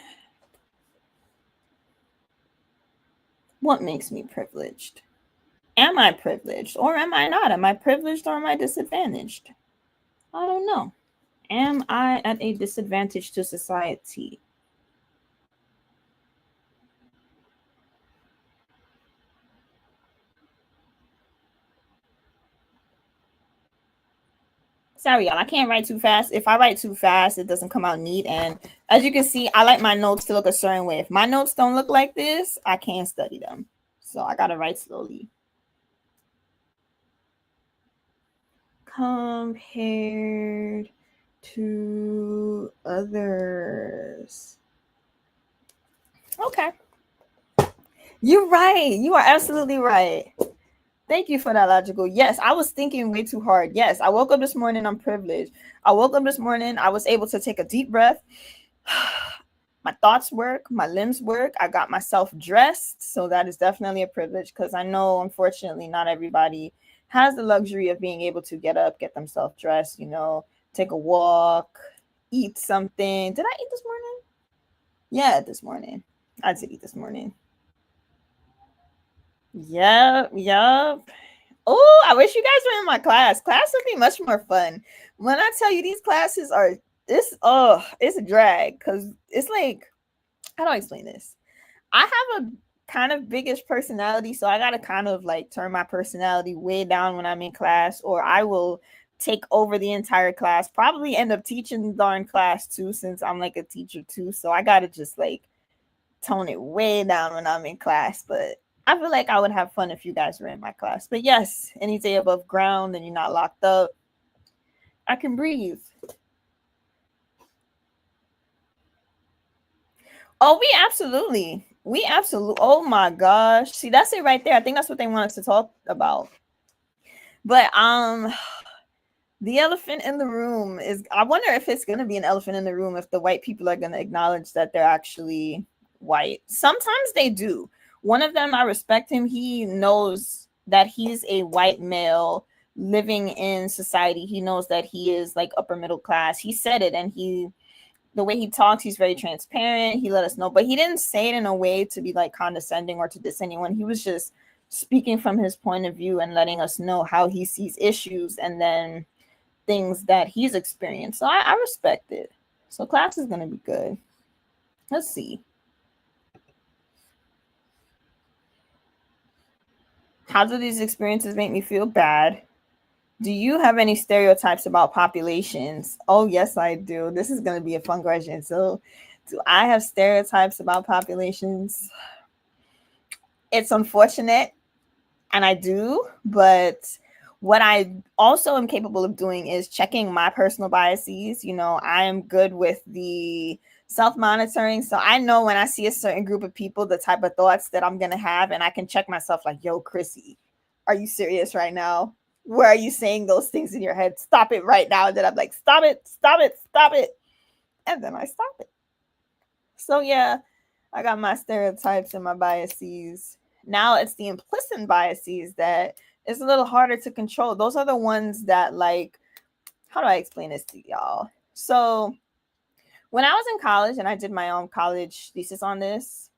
[SPEAKER 1] What makes me privileged? Am I privileged or am I not? Am I privileged or am I disadvantaged? I don't know. Am I at a disadvantage to society? Sorry, y'all. I can't write too fast. If I write too fast, it doesn't come out neat. And as you can see, I like my notes to look a certain way. If my notes don't look like this, I can't study them. So I got to write slowly. Compared to others. Okay. You're right. You are absolutely right. Thank you for that logical. Yes, I was thinking way too hard. Yes, I woke up this morning. I'm privileged. I woke up this morning. I was able to take a deep breath. My thoughts work. My limbs work. I got myself dressed. So that is definitely a privilege because I know, unfortunately, not everybody has the luxury of being able to get up, get themselves dressed, take a walk, eat something. Did I eat this morning? Yeah, this morning. I did eat this morning. Yep. Oh, I wish you guys were in my class. Class would be much more fun. When I tell you these classes are it's a drag because it's like, how do I explain this? I have a kind of biggish personality, so I gotta kind of like turn my personality way down when I'm in class, or I will take over the entire class. Probably end up teaching the darn class too, since I'm like a teacher too. So I gotta just like tone it way down when I'm in class. But I feel like I would have fun if you guys were in my class. But yes, any day above ground and you're not locked up, I can breathe. Oh, we absolutely. Oh my gosh. See, that's it right there. I think that's what they want us to talk about. But the elephant in the room is, I wonder if it's going to be an elephant in the room if the white people are going to acknowledge that they're actually white. Sometimes they do. One of them, I respect him. He knows that he's a white male living in society. He knows that he is like upper middle class. He said it, and the way he talks, he's very transparent. He let us know, but he didn't say it in a way to be like condescending or to diss anyone. He was just speaking from his point of view and letting us know how he sees issues and then things that he's experienced. So I respect it. So class is going to be good. Let's see. How do these experiences make me feel bad? Do you have any stereotypes about populations? Oh, yes, I do. This is going to be a fun question. So, do I have stereotypes about populations? It's unfortunate, and I do, but what I also am capable of doing is checking my personal biases. I am good with the self-monitoring. So I know when I see a certain group of people, the type of thoughts that I'm going to have, and I can check myself like, yo, Chrissy, are you serious right now? Where are you saying those things in your head? Stop it right now. And then I'm like, stop it. And then I stop it. So yeah, I got my stereotypes and my biases. Now it's the implicit biases that is a little harder to control. Those are the ones that, like, how do I explain this to y'all? So when I was in college and I did my own college thesis on this,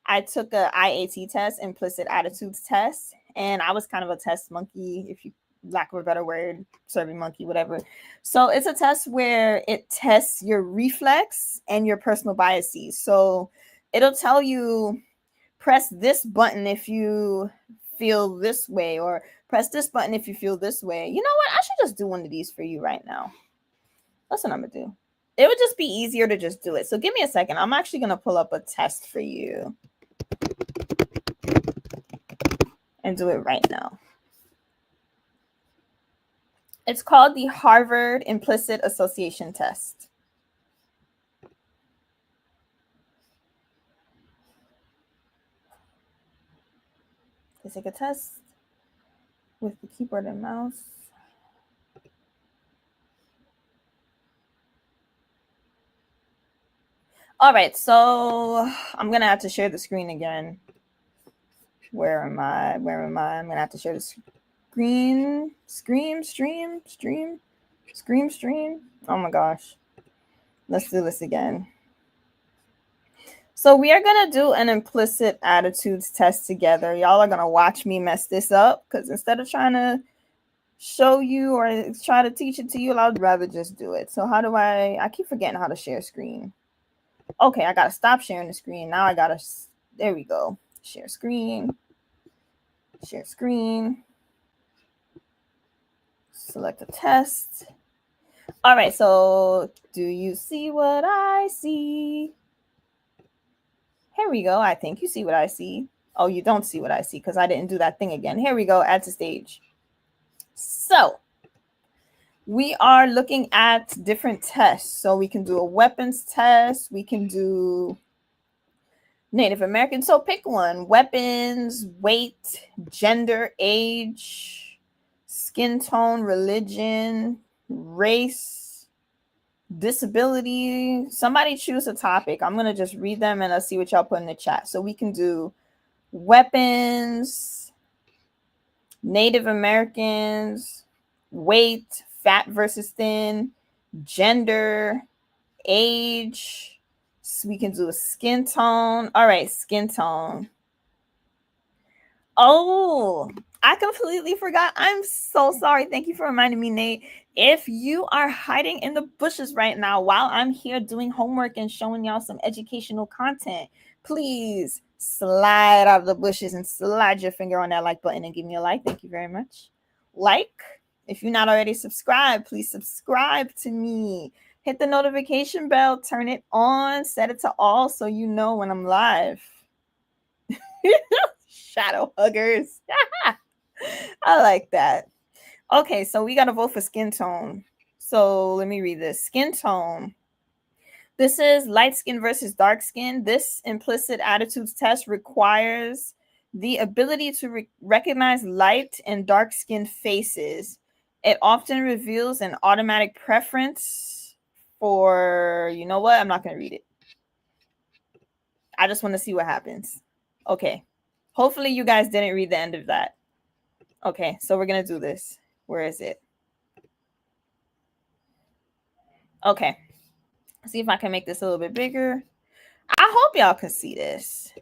[SPEAKER 1] I took a IAT test, implicit attitudes test, and I was kind of a test monkey, if you lack of a better word, survey monkey, whatever. So it's a test where it tests your reflex and your personal biases. So it'll tell you, press this button if you feel this way, or press this button if you feel this way. You know what? I should just do one of these for you right now. That's what I'm gonna do. It would just be easier to just do it. So give me a second. I'm actually gonna pull up a test for you and do it right now. It's called the Harvard Implicit Association Test. Let's take a test with the keyboard and mouse. All right, so I'm gonna have to share the screen again. Where am I? I'm gonna have to share the screen. Stream. Oh my gosh. Let's do this again. So we are gonna do an implicit attitudes test together. Y'all are gonna watch me mess this up, because instead of trying to show you or try to teach it to you, I'd rather just do it. So how do I keep forgetting how to share screen. Okay, I gotta stop sharing the screen. Now I gotta, there we go. Share screen. Select a test. All right, so do you see what I see? Here we go. I think you see what I see. Oh, you don't see what I see because I didn't do that thing again. Here we go. Add to stage. So we are looking at different tests. So we can do a weapons test. We can do Native American. So pick one. Weapons, weight, gender, age, skin tone, religion, race, disability. Somebody choose a topic. I'm going to just read them and let's see what y'all put in the chat. So we can do weapons, Native Americans, weight, fat versus thin, gender, age. So we can do a skin tone. All right, skin tone. Oh, I completely forgot. I'm so sorry. Thank you for reminding me, Nate. If you are hiding in the bushes right now while I'm here doing homework and showing y'all some educational content, please slide out of the bushes and slide your finger on that like button and give me a like. Thank you very much. Like, if you're not already subscribed, please subscribe to me. Hit the notification bell, turn it on, set it to all so you know when I'm live. Shadow huggers. I like that. Okay, so we got to vote for skin tone. So let me read this. Skin tone. This is light skin versus dark skin. This implicit attitudes test requires the ability to recognize light and dark skin faces. It often reveals an automatic preference for, you know what? I'm not going to read it. I just want to see what happens. Okay. Hopefully you guys didn't read the end of that. Okay, so we're going to do this. Where is it? Okay. See if I can make this a little bit bigger. I hope y'all can see this.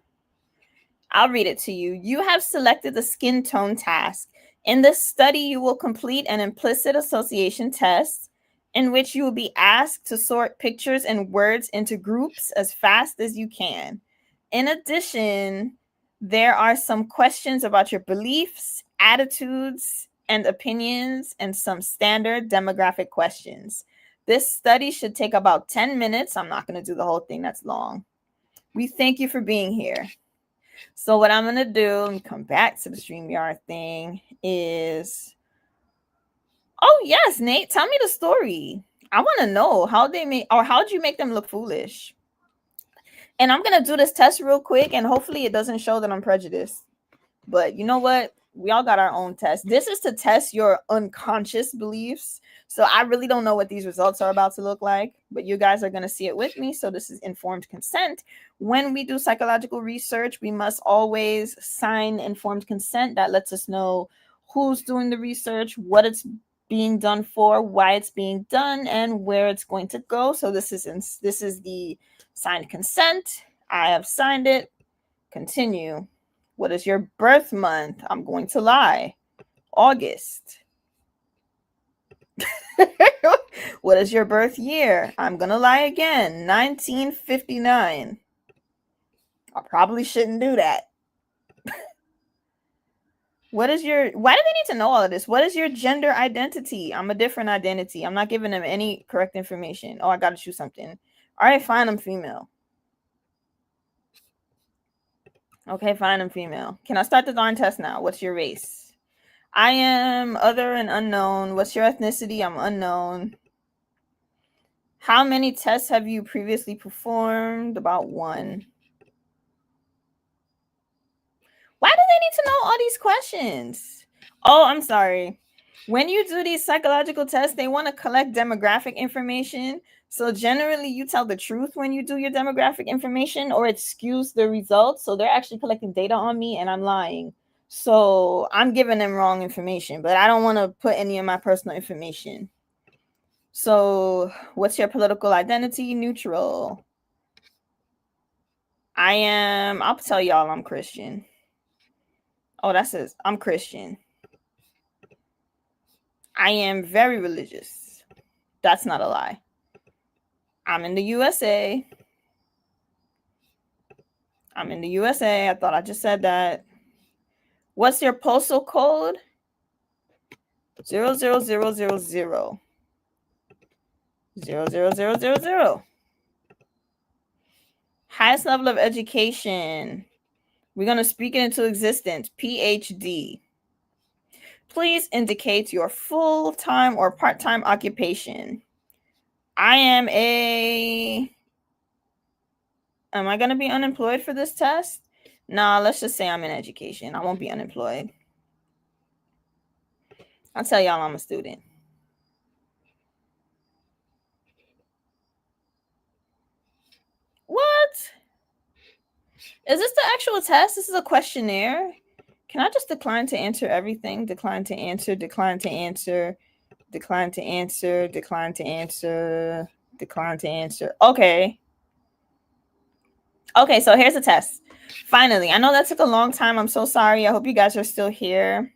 [SPEAKER 1] I'll read it to you. You have selected the skin tone task. In this study, you will complete an implicit association test in which you will be asked to sort pictures and words into groups as fast as you can. In addition, there are some questions about your beliefs, attitudes, and opinions, and some standard demographic questions. This study should take about 10 minutes. I'm not going to do the whole thing, that's long. We thank you for being here. So what I'm going to do, and come back to the StreamYard thing, is... Oh, yes, Nate, tell me the story. I want to know how they made, or how'd you make them look foolish? And I'm going to do this test real quick, and hopefully it doesn't show that I'm prejudiced. But you know what? We all got our own test. This is to test your unconscious beliefs. So I really don't know what these results are about to look like, but you guys are going to see it with me. So this is informed consent. When we do psychological research, we must always sign informed consent. That lets us know who's doing the research, what it's being done for, why it's being done, and where it's going to go. So this is the signed consent. I have signed it. Continue. What is your birth month? I'm going to lie. August. What is your birth year? I'm going to lie again. 1959. I probably shouldn't do that. Why do they need to know all of this? What is your gender identity? I'm a different identity. I'm not giving them any correct information. Oh, I got to choose something. All right, fine, I'm female. Okay, fine, I'm female. Can I start the darn test now? What's your race? I am other and unknown. What's your ethnicity? I'm unknown. How many tests have you previously performed? About one. Why do they need to know all these questions? Oh, I'm sorry. When you do these psychological tests, they want to collect demographic information. So generally, you tell the truth when you do your demographic information, or it skews the results. So they're actually collecting data on me, and I'm lying. So I'm giving them wrong information, but I don't want to put any of my personal information. So what's your political identity? Neutral. I'll tell y'all I'm Christian. Oh, that says I'm Christian. I am very religious. That's not a lie. I'm in the USA. I'm in the USA. I thought I just said that. What's your postal code? 00000. 00000. Highest level of education. We're going to speak it into existence. PhD. Please indicate your full-time or part-time occupation. Am I going to be unemployed for this test? Nah, let's just say I'm in education. I won't be unemployed. I'll tell y'all I'm a student. What? Is this the actual test? This is a questionnaire. Can I just decline to answer everything? Decline to answer, decline to answer, decline to answer, decline to answer, decline to answer. Okay. Okay, so here's a test. Finally, I know that took a long time. I'm so sorry. I hope you guys are still here.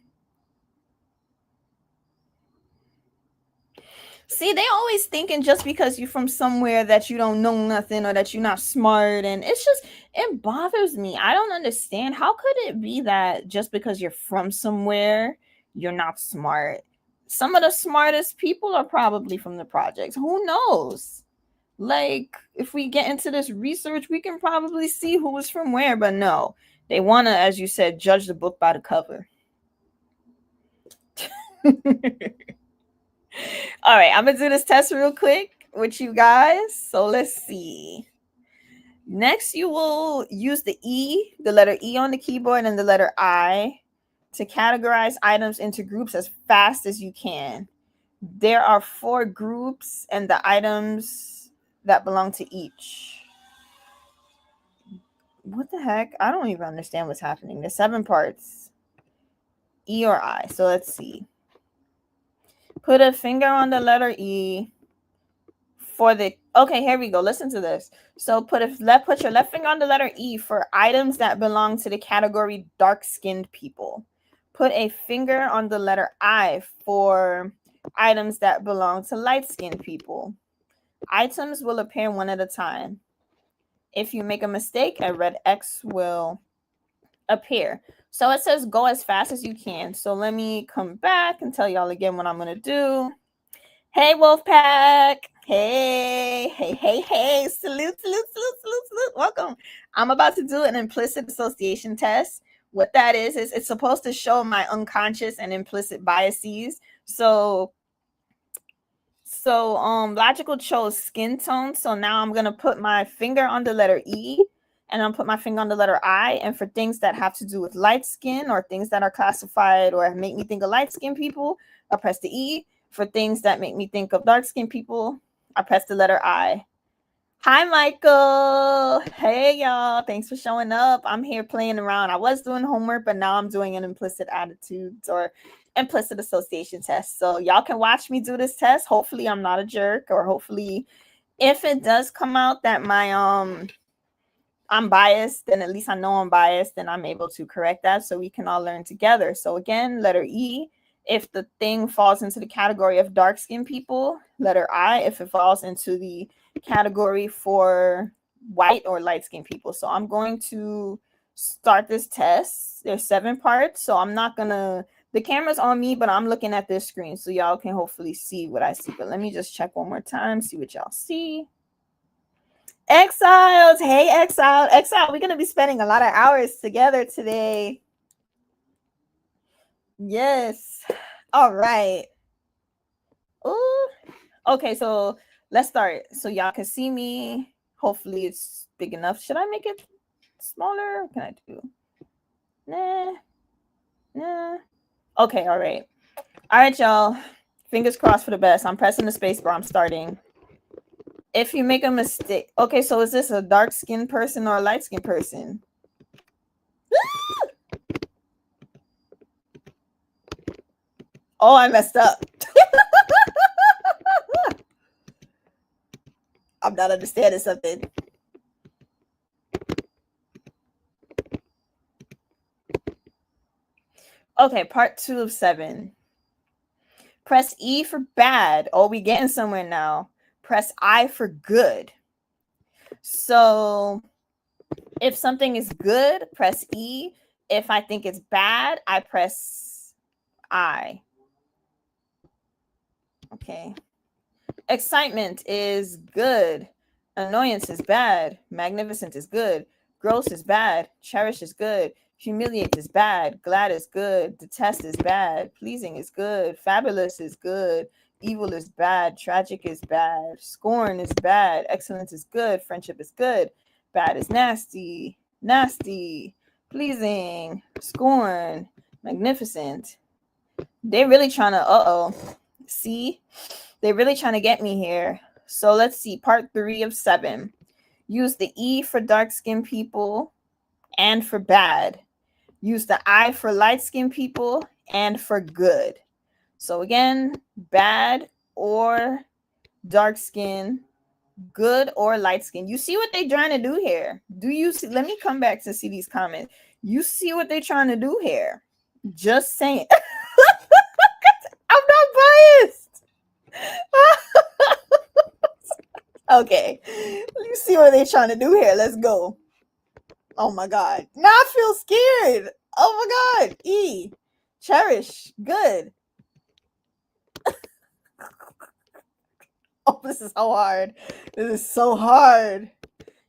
[SPEAKER 1] See, they always thinking just because you're from somewhere that you don't know nothing or that you're not smart. And it's just, it bothers me. I don't understand. How could it be that just because you're from somewhere, you're not smart? Some of the smartest people are probably from the projects. Who knows? Like, if we get into this research, we can probably see who was from where. But no, they want to, as you said, judge the book by the cover. All right, I'm gonna do this test real quick with you guys. So let's see. Next, you will use the letter E on the keyboard, and the letter I to categorize items into groups as fast as you can. There are 4 groups and the items that belong to each. What the heck? I don't even understand what's happening. There's 7 parts. E or I. So let's see. Put a finger on the letter E for the, okay, here we go. Listen to this. So put your left finger on the letter E for items that belong to the category dark-skinned people. Put a finger on the letter I for items that belong to light-skinned people. Items will appear one at a time. If you make a mistake, a red X will appear. So it says go as fast as you can. So let me come back and tell y'all again what I'm going to do. Hey, Wolfpack. Hey. Salute. Welcome. I'm about to do an implicit association test. What that is it's supposed to show my unconscious and implicit biases. So logical chose skin tone. So now I'm going to put my finger on the letter E and I'll put my finger on the letter I. And for things that have to do with light skin or things that are classified or make me think of light skin people, I'll press the E. For things that make me think of dark skinned people, I press the letter I. Hi, Michael. Hey, y'all. Thanks for showing up. I'm here playing around. I was doing homework, but now I'm doing an implicit attitudes or implicit association test. So y'all can watch me do this test. Hopefully I'm not a jerk, or hopefully if it does come out that I'm biased, then at least I know I'm biased and I'm able to correct that so we can all learn together. So again, letter E, if the thing falls into the category of dark-skinned people. Letter I, if it falls into the category for white or light-skinned people. So I'm going to start this test. There's 7 parts, so I'm not gonna, the camera's on me, but I'm looking at this screen, so y'all can hopefully see what I see. But let me just check one more time, see what y'all see. Exiles, hey Exile, we're gonna be spending a lot of hours together today. Yes. All right. Ooh. Okay, so let's start. So y'all can see me. Hopefully it's big enough. Should I make it smaller? What can I do? Nah. Okay, all right. All right, y'all. Fingers crossed for the best. I'm pressing the space bar. I'm starting. If you make a mistake. Okay, so is this a dark-skinned person or a light-skinned person? Oh, I messed up. I'm not understanding something. Okay, part 2 of 7. Press E for bad. Oh, we getting somewhere now. Press I for good. So if something is good, press E. If I think it's bad, I press I. Okay. Excitement is good. Annoyance is bad. Magnificent is good. Gross is bad. Cherish is good. Humiliate is bad. Glad is good. Detest is bad. Pleasing is good. Fabulous is good. Evil is bad. Tragic is bad. Scorn is bad. Excellence is good. Friendship is good. Bad is nasty. Nasty. Pleasing. Scorn. Magnificent. They're really trying to, see? They're really trying to get me here. So let's see. Part 3 of 7. Use the E for dark-skinned people and for bad. Use the I for light-skinned people and for good. So again, bad or dark skin, good or light skin. You see what they're trying to do here? Do you see? Let me come back to see these comments. You see what they're trying to do here? Just saying. I'm not biased. Okay. You see what they're trying to do here? Let's go. Oh my god. Now I feel scared. Oh my god. E. Cherish. Good. Oh, this is so hard. This is so hard.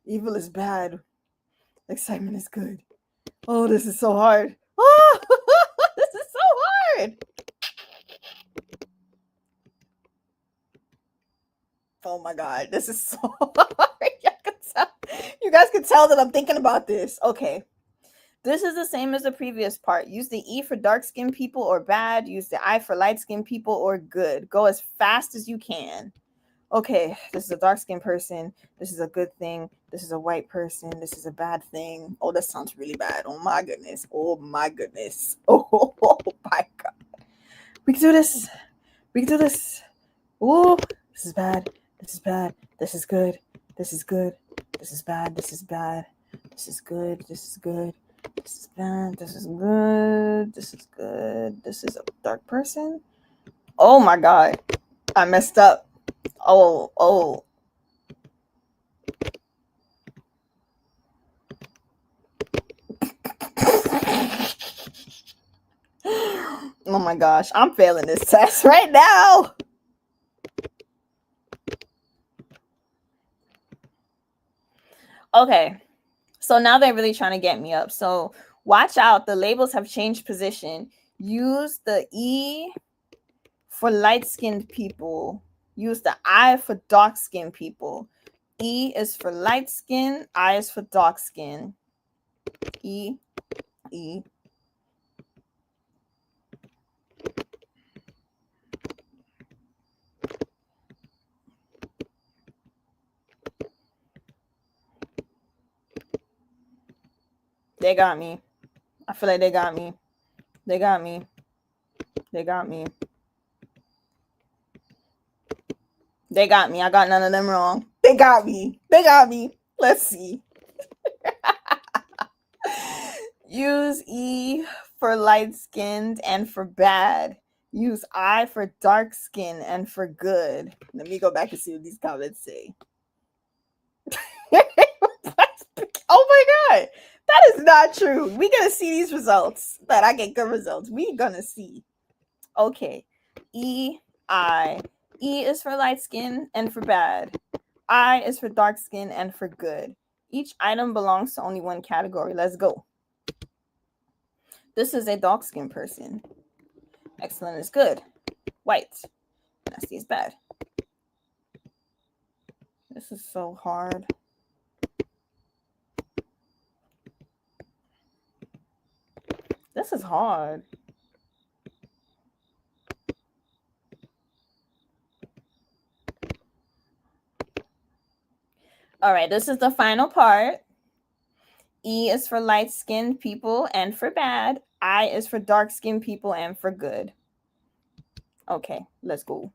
[SPEAKER 1] Evil is bad. Excitement is good. Oh, this is so hard. Oh, this is so hard. Oh my god, this is so hard. You guys can tell that I'm thinking about this. Okay. This is the same as the previous part. Use the E for dark-skinned people or bad. Use the I for light-skinned people or good. Go as fast as you can. Okay, this is a dark-skinned person. This is a good thing. This is a white person. This is a bad thing. Oh, that sounds really bad. Oh my goodness. Oh my goodness. Oh, my god. We can do this. We can do this. Oh, this is bad. This is bad. This is good. This is good. This is bad. This is bad. This is good. This is good. This is bad. This is good. This is good. This is a dark person. Oh my god. I messed up. Oh. Oh my gosh. I'm failing this test right now. Okay. So now they're really trying to get me up. So watch out. The labels have changed position. Use the E for light-skinned people. Use the I for dark-skinned people. E is for light skin. I is for dark skin. E. E. They got me. I feel like they got me. They got me. They got me. They got me. I got none of them wrong. They got me. They got me. Let's see. Use E for light skinned and for bad. Use I for dark skin and for good. Let me go back and see what these comments say. Oh my god. That is not true. We're going to see these results. That I get good results. We're going to see. Okay. E, I. E is for light skin and for bad. I is for dark skin and for good. Each item belongs to only one category. Let's go. This is a dark skin person. Excellent is good. White. Nasty is bad. This is so hard. This is hard. All right, this is the final part. E is for light-skinned people and for bad. I is for dark-skinned people and for good. Okay, let's go.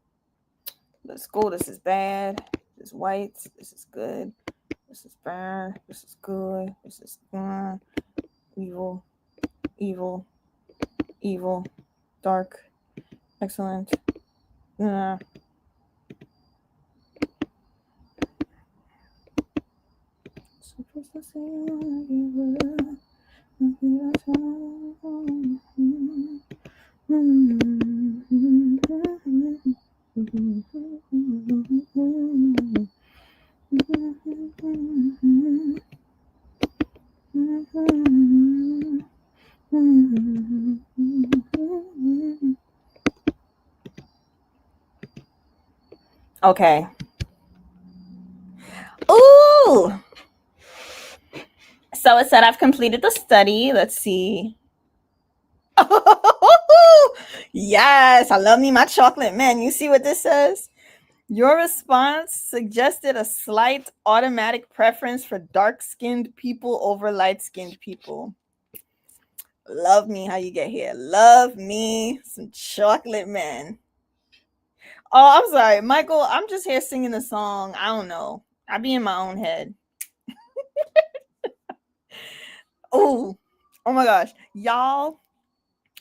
[SPEAKER 1] Let's go. This is bad. This is white. This is good. This is bad. This is good. This is evil. Evil. Evil. Dark. Excellent. Okay. Ooh. So it said I've completed the study. Let's see. Yes, I love me my chocolate. Man, you see what this says? Your response suggested a slight automatic preference for dark-skinned people over light-skinned people. Love me how you get here. Love me some chocolate men. Oh, I'm sorry, Michael. I'm just here singing the song. I don't know. I be in my own head. Oh, oh my gosh, y'all.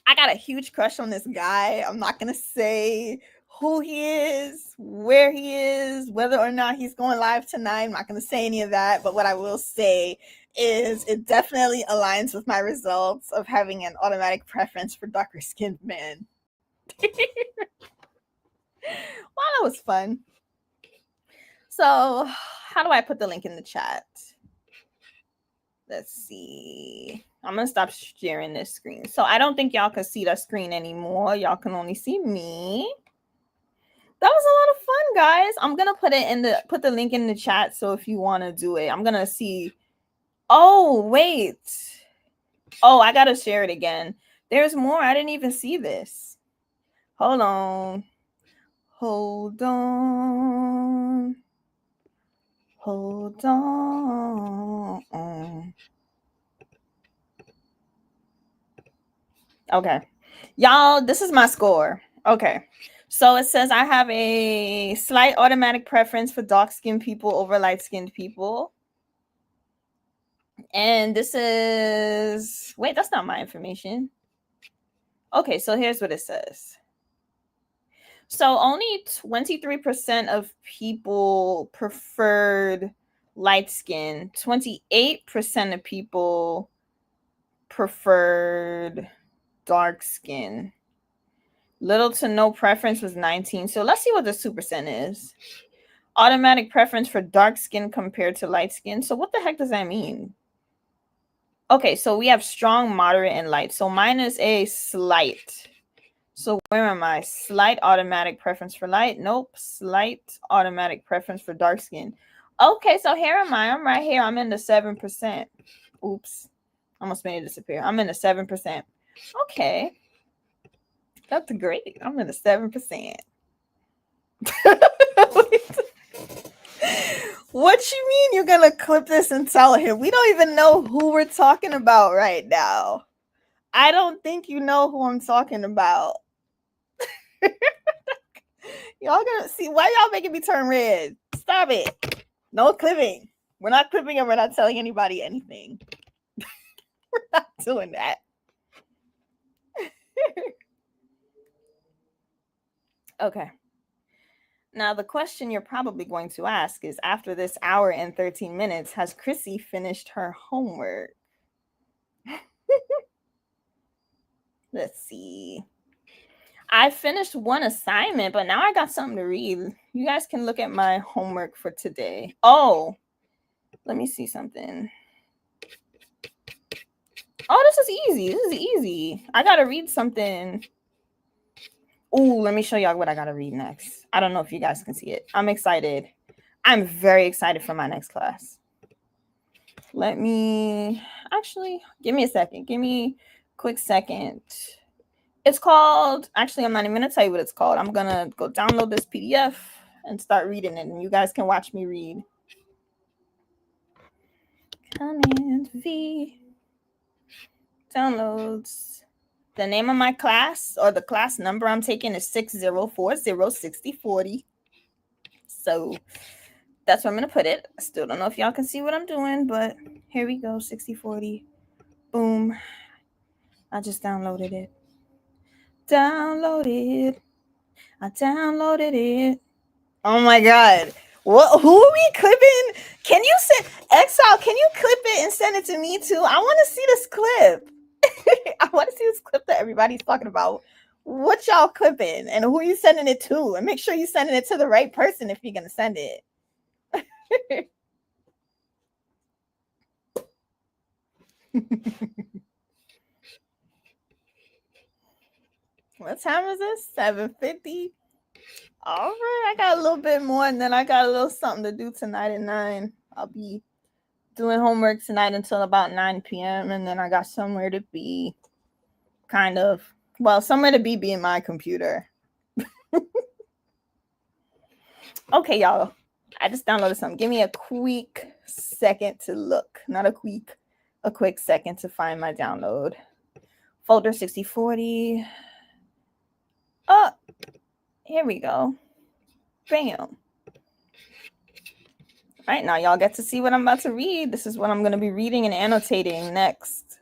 [SPEAKER 1] I got a huge crush on this guy. I'm not gonna say who he is, where he is, whether or not he's going live tonight. I'm not gonna say any of that. But what I will say is it definitely aligns with my results of having an automatic preference for darker skinned men. Well, that was fun. So, how do I put the link in the chat? Let's see. I'm gonna stop sharing this screen. So I don't think y'all can see the screen anymore. Y'all can only see me. That was a lot of fun, guys. I'm gonna put the link in the chat. So if you want to do it, I'm gonna see. Oh, wait. Oh, I gotta share it again. There's more. I didn't even see this. Hold on. Hold on. Hold on. Okay. Y'all, this is my score. Okay. So it says I have a slight automatic preference for dark-skinned people over light-skinned people. And this is... Wait, that's not my information. Okay, so here's what it says. So only 23% of people preferred light skin. 28% of people preferred dark skin. Little to no preference was 19. So let's see what the 2% is. Automatic preference for dark skin compared to light skin. So what the heck does that mean? Okay, so we have strong, moderate, and light. So mine is a slight. So where am I? Slight automatic preference for light. Nope. Slight automatic preference for dark skin. Okay, so here am I. I'm right here. I'm in the 7%. Oops. Almost made it disappear. I'm in the 7%. Okay. That's great. I'm in the 7%. What you mean you're gonna clip this and tell him? We don't even know who we're talking about right now. I don't think you know who I'm talking about. Y'all gonna see why y'all making me turn red. Stop it. No clipping. We're not clipping and we're not telling anybody anything. We're not doing that. Okay. Now, the question you're probably going to ask is, after this hour and 13 minutes, has Chrissy finished her homework? Let's see. I finished one assignment, but now I got something to read. You guys can look at my homework for today. Oh, let me see something. Oh, this is easy. This is easy. I got to read something. Ooh, let me show y'all what I got to read next. I don't know if you guys can see it. I'm excited. I'm very excited for my next class. Let me actually give me a second. Give me a quick second. It's called, actually, I'm not even going to tell you what it's called. I'm going to go download this PDF and start reading it, and you guys can watch me read. Command V. Downloads. The name of my class, or the class number I'm taking, is 60406040. So that's where I'm going to put it. I still don't know if y'all can see what I'm doing, but here we go, 6040. Boom. I just downloaded it. Downloaded. I downloaded it. Oh my God. What? Who are we clipping? Can you send Exile? Can you clip it and send it to me too? I want to see this clip. I want to see this clip that everybody's talking about. What y'all clipping and who are you sending it to? And make sure you're sending it to the right person if you're gonna send it. What time is this? 7:50. All right, I got a little bit more, and then I got a little something to do tonight at 9. I'll be doing homework tonight until about 9 p.m. and then I got somewhere to be. Kind of. Well, somewhere to be in my computer. Okay, y'all. I just downloaded something. Give me a quick second to look. Not a quick second to find my download. Folder 6040. Oh, here we go. Bam. Right now, y'all get to see what I'm about to read. This is what I'm going to be reading and annotating next.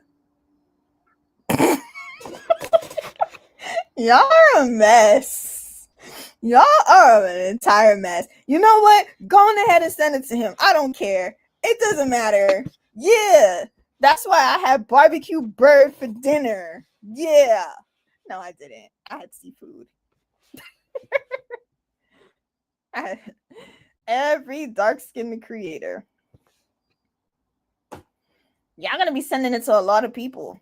[SPEAKER 1] Y'all are a mess. Y'all are an entire mess. You know what? Go on ahead and send it to him. I don't care. It doesn't matter. Yeah. That's why I had barbecue bird for dinner. Yeah. No, I didn't. I had seafood. I had every dark-skinned creator. Y'all gonna be sending it to a lot of people.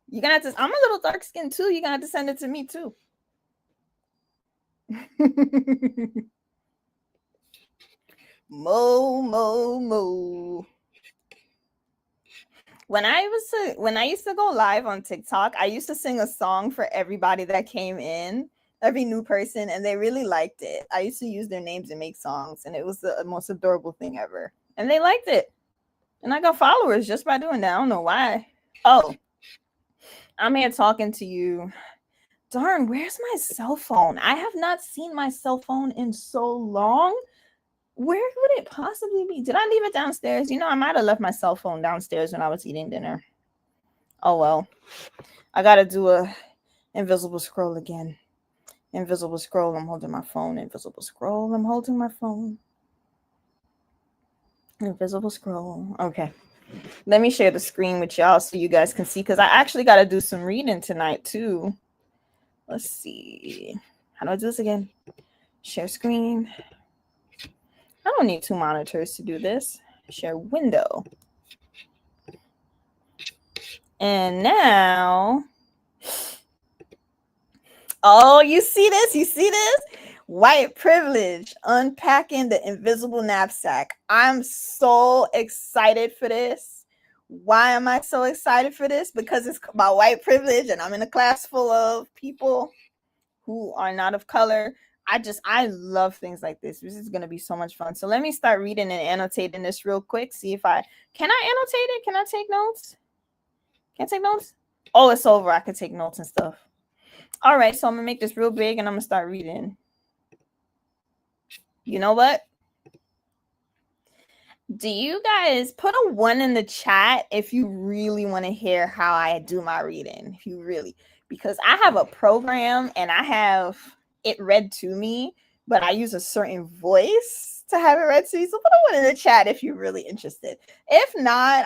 [SPEAKER 1] You're gonna have to. I'm a little dark-skinned too. You're gonna have to send it to me too. Mo. When I used to go live on TikTok, I used to sing a song for everybody that came in, every new person, and they really liked it. I used to use their names and make songs, and it was the most adorable thing ever. And they liked it. And I got followers just by doing that. I don't know why. Oh, I'm here talking to you. Darn, where's my cell phone? I have not seen my cell phone in so long. Where would it possibly be? Did I leave it downstairs? I might have left my cell phone downstairs when I was eating dinner. Oh, well. I got to do a invisible scroll again. Invisible scroll, I'm holding my phone. Invisible scroll, I'm holding my phone. Invisible scroll. Okay. Let me share the screen with y'all so you guys can see, because I actually got to do some reading tonight, too. Let's see. How do I do this again? Share screen. I don't need two monitors to do this. Share window. And now, oh, you see this? You see this? White privilege, unpacking the invisible knapsack. I'm so excited for this. Why am I so excited for this? Because it's about white privilege and I'm in a class full of people who are not of color. I love things like this. This is going to be so much fun. So let me start reading and annotating this real quick. See if can I annotate it? Can I take notes? Can I take notes? Oh, it's over. I can take notes and stuff. All right. So I'm going to make this real big and I'm going to start reading. You know what? Do you guys put a 1 in the chat if you really want to hear how I do my reading? If you really, because I have a program and I have it read to me, but I use a certain voice to have it read to you. So put a 1 in the chat if you're really interested. If not,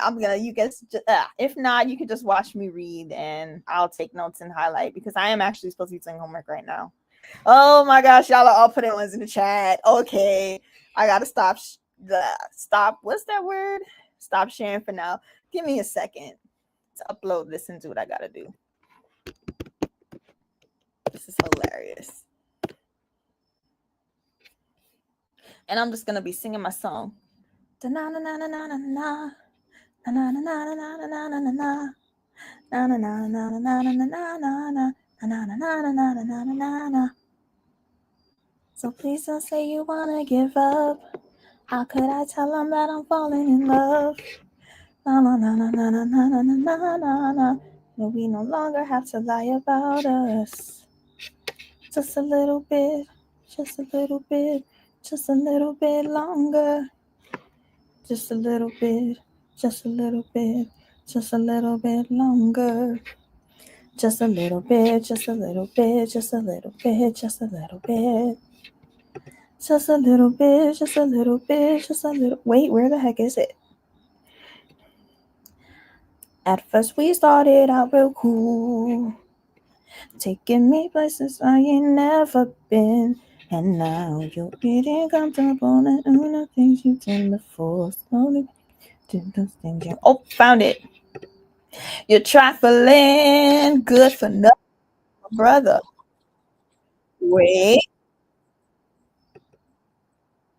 [SPEAKER 1] if not, you can just watch me read and I'll take notes and highlight, because I am actually supposed to be doing homework right now. Oh my gosh, y'all are all putting 1s in the chat. Okay, I gotta stop. What's that word? Stop sharing for now. Give me a second to upload this and do what I gotta do. This is hilarious. And I'm just gonna be singing my song. So please don't say you wanna give up. How could I tell them that I'm falling in love? Na na na na na na na na na na na. No, we no longer have to lie about us. Just a little bit, just a little bit, just a little bit longer. Just a little bit, just a little bit, just a little bit longer. Just a little bit, just a little bit, just a little bit, just a little bit. Just a little bit, just a little bit, just a little. Wait, where the heck is it? At first we started out real cool, taking me places I ain't never been. And now you're getting comfortable and doing the things you did before. Slowly do those things you... Oh, found it. You're trifling, good for nothing, brother. Wait.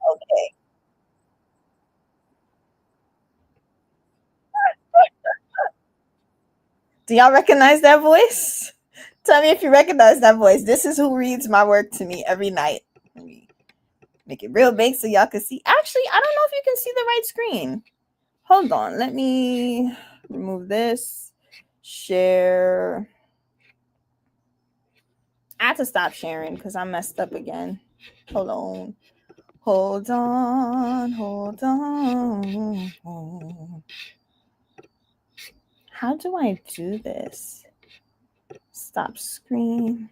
[SPEAKER 1] Okay. Do y'all recognize that voice? Tell me if you recognize that voice. This is who reads my work to me every night. Let me make it real big so y'all can see. Actually, I don't know if you can see the right screen. Hold on. Let me remove this. Share. I had to stop sharing because I messed up again. Hold on. Hold on. Hold on. How do I do this? Stop screen.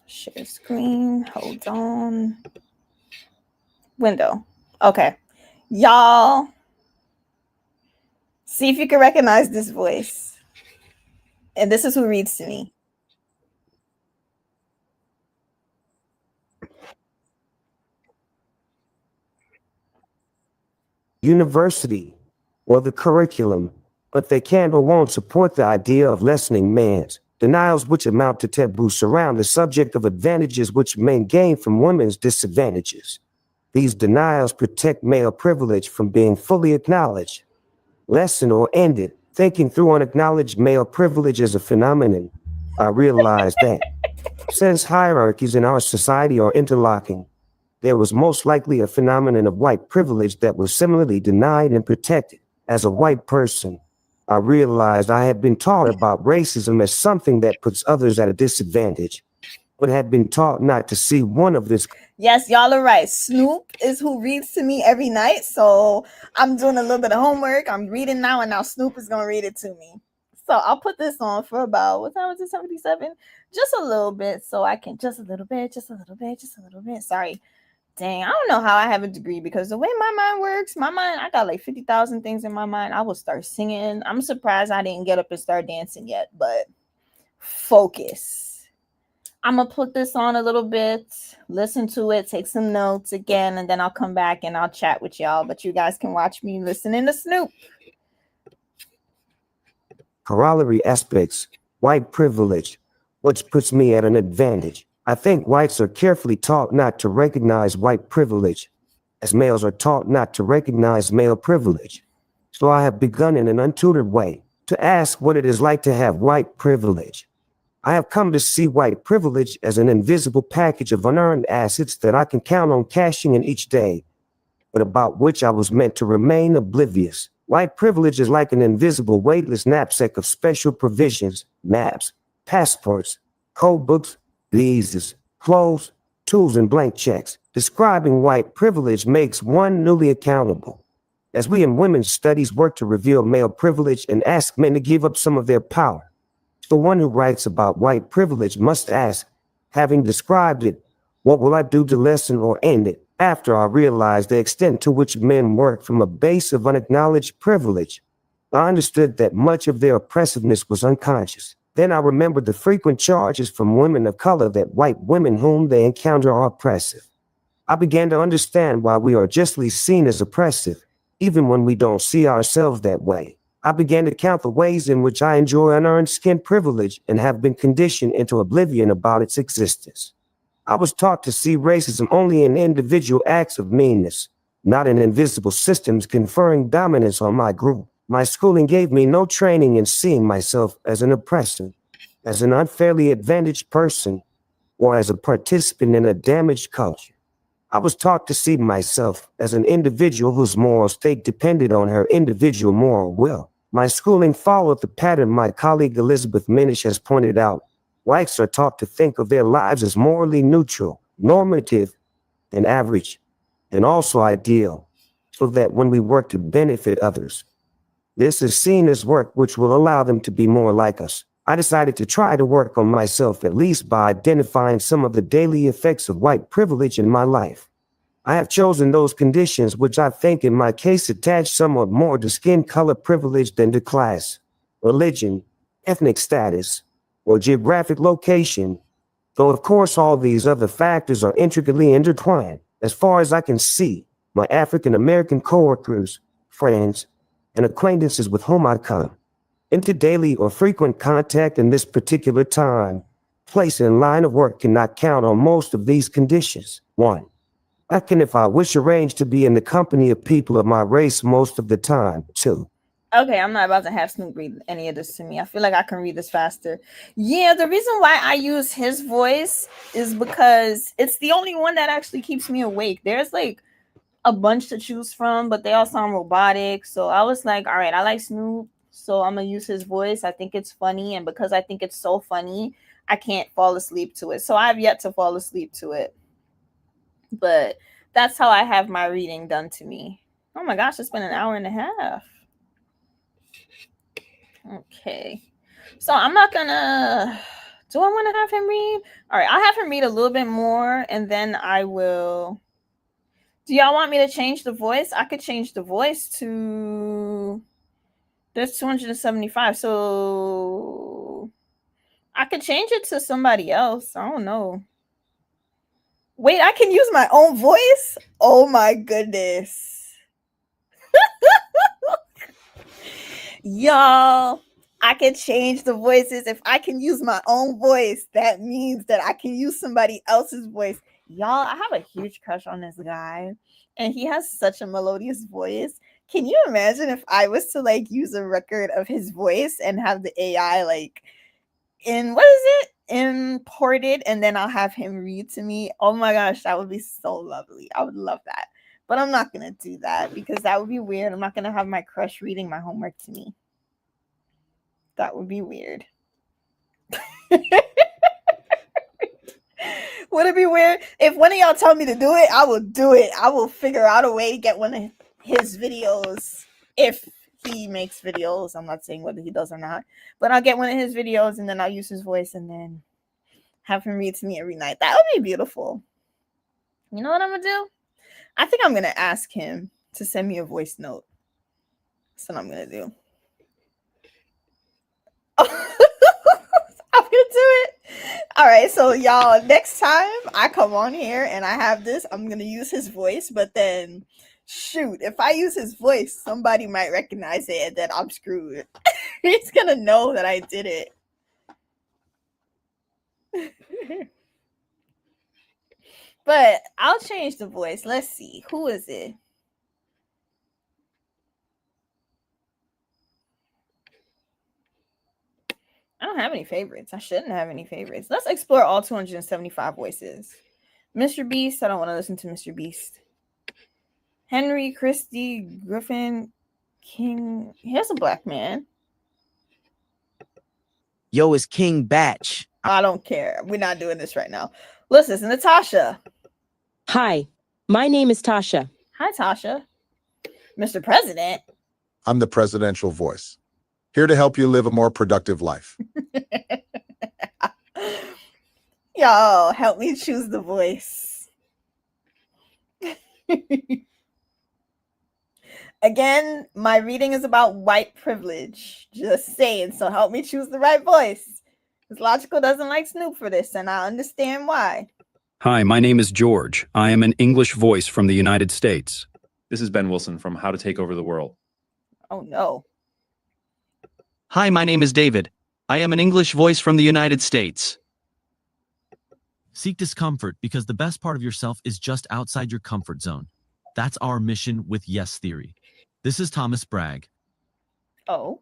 [SPEAKER 1] Share screen. Hold on. Window. Okay. Y'all, see if you can recognize this voice. And this is who reads to me.
[SPEAKER 3] University or the curriculum, but they can't or won't support the idea of lessening man's denials, which amount to taboo surround the subject of advantages which men gain from women's disadvantages. These denials protect male privilege from being fully acknowledged, lessened, or ended. Thinking through unacknowledged male privilege as a phenomenon, I realized that since hierarchies in our society are interlocking, there was most likely a phenomenon of white privilege that was similarly denied and protected. As a white person, I realized I had been taught about racism as something that puts others at a disadvantage, but had been taught not to see one of this.
[SPEAKER 1] Yes, y'all are right. Snoop is who reads to me every night. So I'm doing a little bit of homework. I'm reading now, and now Snoop is going to read it to me. So I'll put this on for about, what time was it, 77? Just a little bit, so I can, just a little bit, just a little bit, just a little bit. Sorry. Dang, I don't know how I have a degree because the way my mind works, I got like 50,000 things in my mind. I will start singing. I'm surprised I didn't get up and start dancing yet, but focus. I'm gonna put this on a little bit, listen to it, take some notes again, and then I'll come back and I'll chat with y'all. But you guys can watch me listening to Snoop.
[SPEAKER 3] Corollary aspects, white privilege, which puts me at an advantage. I think whites are carefully taught not to recognize white privilege, as males are taught not to recognize male privilege. So I have begun in an untutored way to ask what it is like to have white privilege. I have come to see white privilege as an invisible package of unearned assets that I can count on cashing in each day, but about which I was meant to remain oblivious. White privilege is like an invisible, weightless knapsack of special provisions, maps, passports, code books, visas, clothes, tools, and blank checks. Describing white privilege makes one newly accountable. As we in women's studies work to reveal male privilege and ask men to give up some of their power, the one who writes about white privilege must ask, having described it, what will I do to lessen or end it? After I realized the extent to which men work from a base of unacknowledged privilege, I understood that much of their oppressiveness was unconscious. Then I remembered the frequent charges from women of color that white women whom they encounter are oppressive. I began to understand why we are justly seen as oppressive, even when we don't see ourselves that way. I began to count the ways in which I enjoy unearned skin privilege and have been conditioned into oblivion about its existence. I was taught to see racism only in individual acts of meanness, not in invisible systems conferring dominance on my group. My schooling gave me no training in seeing myself as an oppressor, as an unfairly advantaged person, or as a participant in a damaged culture. I was taught to see myself as an individual whose moral state depended on her individual moral will. My schooling followed the pattern my colleague Elizabeth Minish has pointed out. Whites are taught to think of their lives as morally neutral, normative, and average, and also ideal, so that when we work to benefit others, this is seen as work which will allow them to be more like us. I decided to try to work on myself at least by identifying some of the daily effects of white privilege in my life. I have chosen those conditions which I think in my case attach somewhat more to skin color privilege than to class, religion, ethnic status, or geographic location, though of course all these other factors are intricately intertwined. As far as I can see, my African American coworkers, friends, and acquaintances with whom I come into daily or frequent contact in this particular time, place, and line of work cannot count on most of these conditions. 1. I can, if I wish, arrange to be in the company of people of my race most of the time. 2.
[SPEAKER 1] Okay, I'm not about to have Snoop read any of this to me. I feel like I can read this faster. Yeah, the reason why I use his voice is because it's the only one that actually keeps me awake. There's like a bunch to choose from, but they all sound robotic. So I was like, all right, I like Snoop. So I'm gonna use his voice. I think it's funny, and because I think it's so funny, I can't fall asleep to it. So I've yet to fall asleep to it. But that's how I have my reading done to me. Oh my gosh, it's been an hour and a half. Okay. So I'm not gonna. Do I want to have him read? All right, I'll have him read a little bit more, and then I will. Do y'all want me to change the voice? I could change the voice to. There's 275, so I could change it to somebody else. I don't know. Wait, I can use my own voice? Oh my goodness. Y'all, I can change the voices. If I can use my own voice, that means that I can use somebody else's voice. Y'all, I have a huge crush on this guy, and he has such a melodious voice. Can you imagine if I was to like use a record of his voice and have the AI like imported, and then I'll have him read to me? Oh my gosh, that would be so lovely. I would love that. But I'm not going to do that because that would be weird. I'm not going to have my crush reading my homework to me. That would be weird. Would it be weird? If one of y'all tell me to do it, I will do it. I will figure out a way to get one of his videos. If he makes videos, I'm not saying whether he does or not. But I'll get one of his videos and then I'll use his voice and then have him read to me every night. That would be beautiful. You know what I'm going to do? I think I'm going to ask him to send me a voice note. That's what I'm going to do. I'm going to do it. All right. So, y'all, next time I come on here and I have this, I'm going to use his voice. But then, shoot, if I use his voice, somebody might recognize it and then I'm screwed. He's going to know that I did it. But I'll change the voice. Let's see. Who is it? I don't have any favorites. I shouldn't have any favorites. Let's explore all 275 voices. Mr. Beast. I don't want to listen to Mr. Beast. Henry, Christie, Griffin, King. Here's a black man.
[SPEAKER 4] Yo, it's King Batch.
[SPEAKER 1] I don't care. We're not doing this right now. Listen, it's Natasha.
[SPEAKER 5] Hi, my name is Tasha.
[SPEAKER 1] Hi, Tasha. Mr. President.
[SPEAKER 6] I'm the presidential voice, here to help you live a more productive life.
[SPEAKER 1] Y'all, help me choose the voice. Again, my reading is about white privilege. Just saying, so help me choose the right voice. Because Logical doesn't like Snoop for this, and I understand why.
[SPEAKER 7] Hi, my name is George. I am an English voice from the United States.
[SPEAKER 8] This is Ben Wilson from How to Take Over the World.
[SPEAKER 1] Oh, no.
[SPEAKER 9] Hi, my name is David. I am an English voice from the United States. Seek discomfort because the best part of yourself is just outside your comfort zone. That's our mission with Yes Theory. This is Thomas Bragg.
[SPEAKER 1] Oh.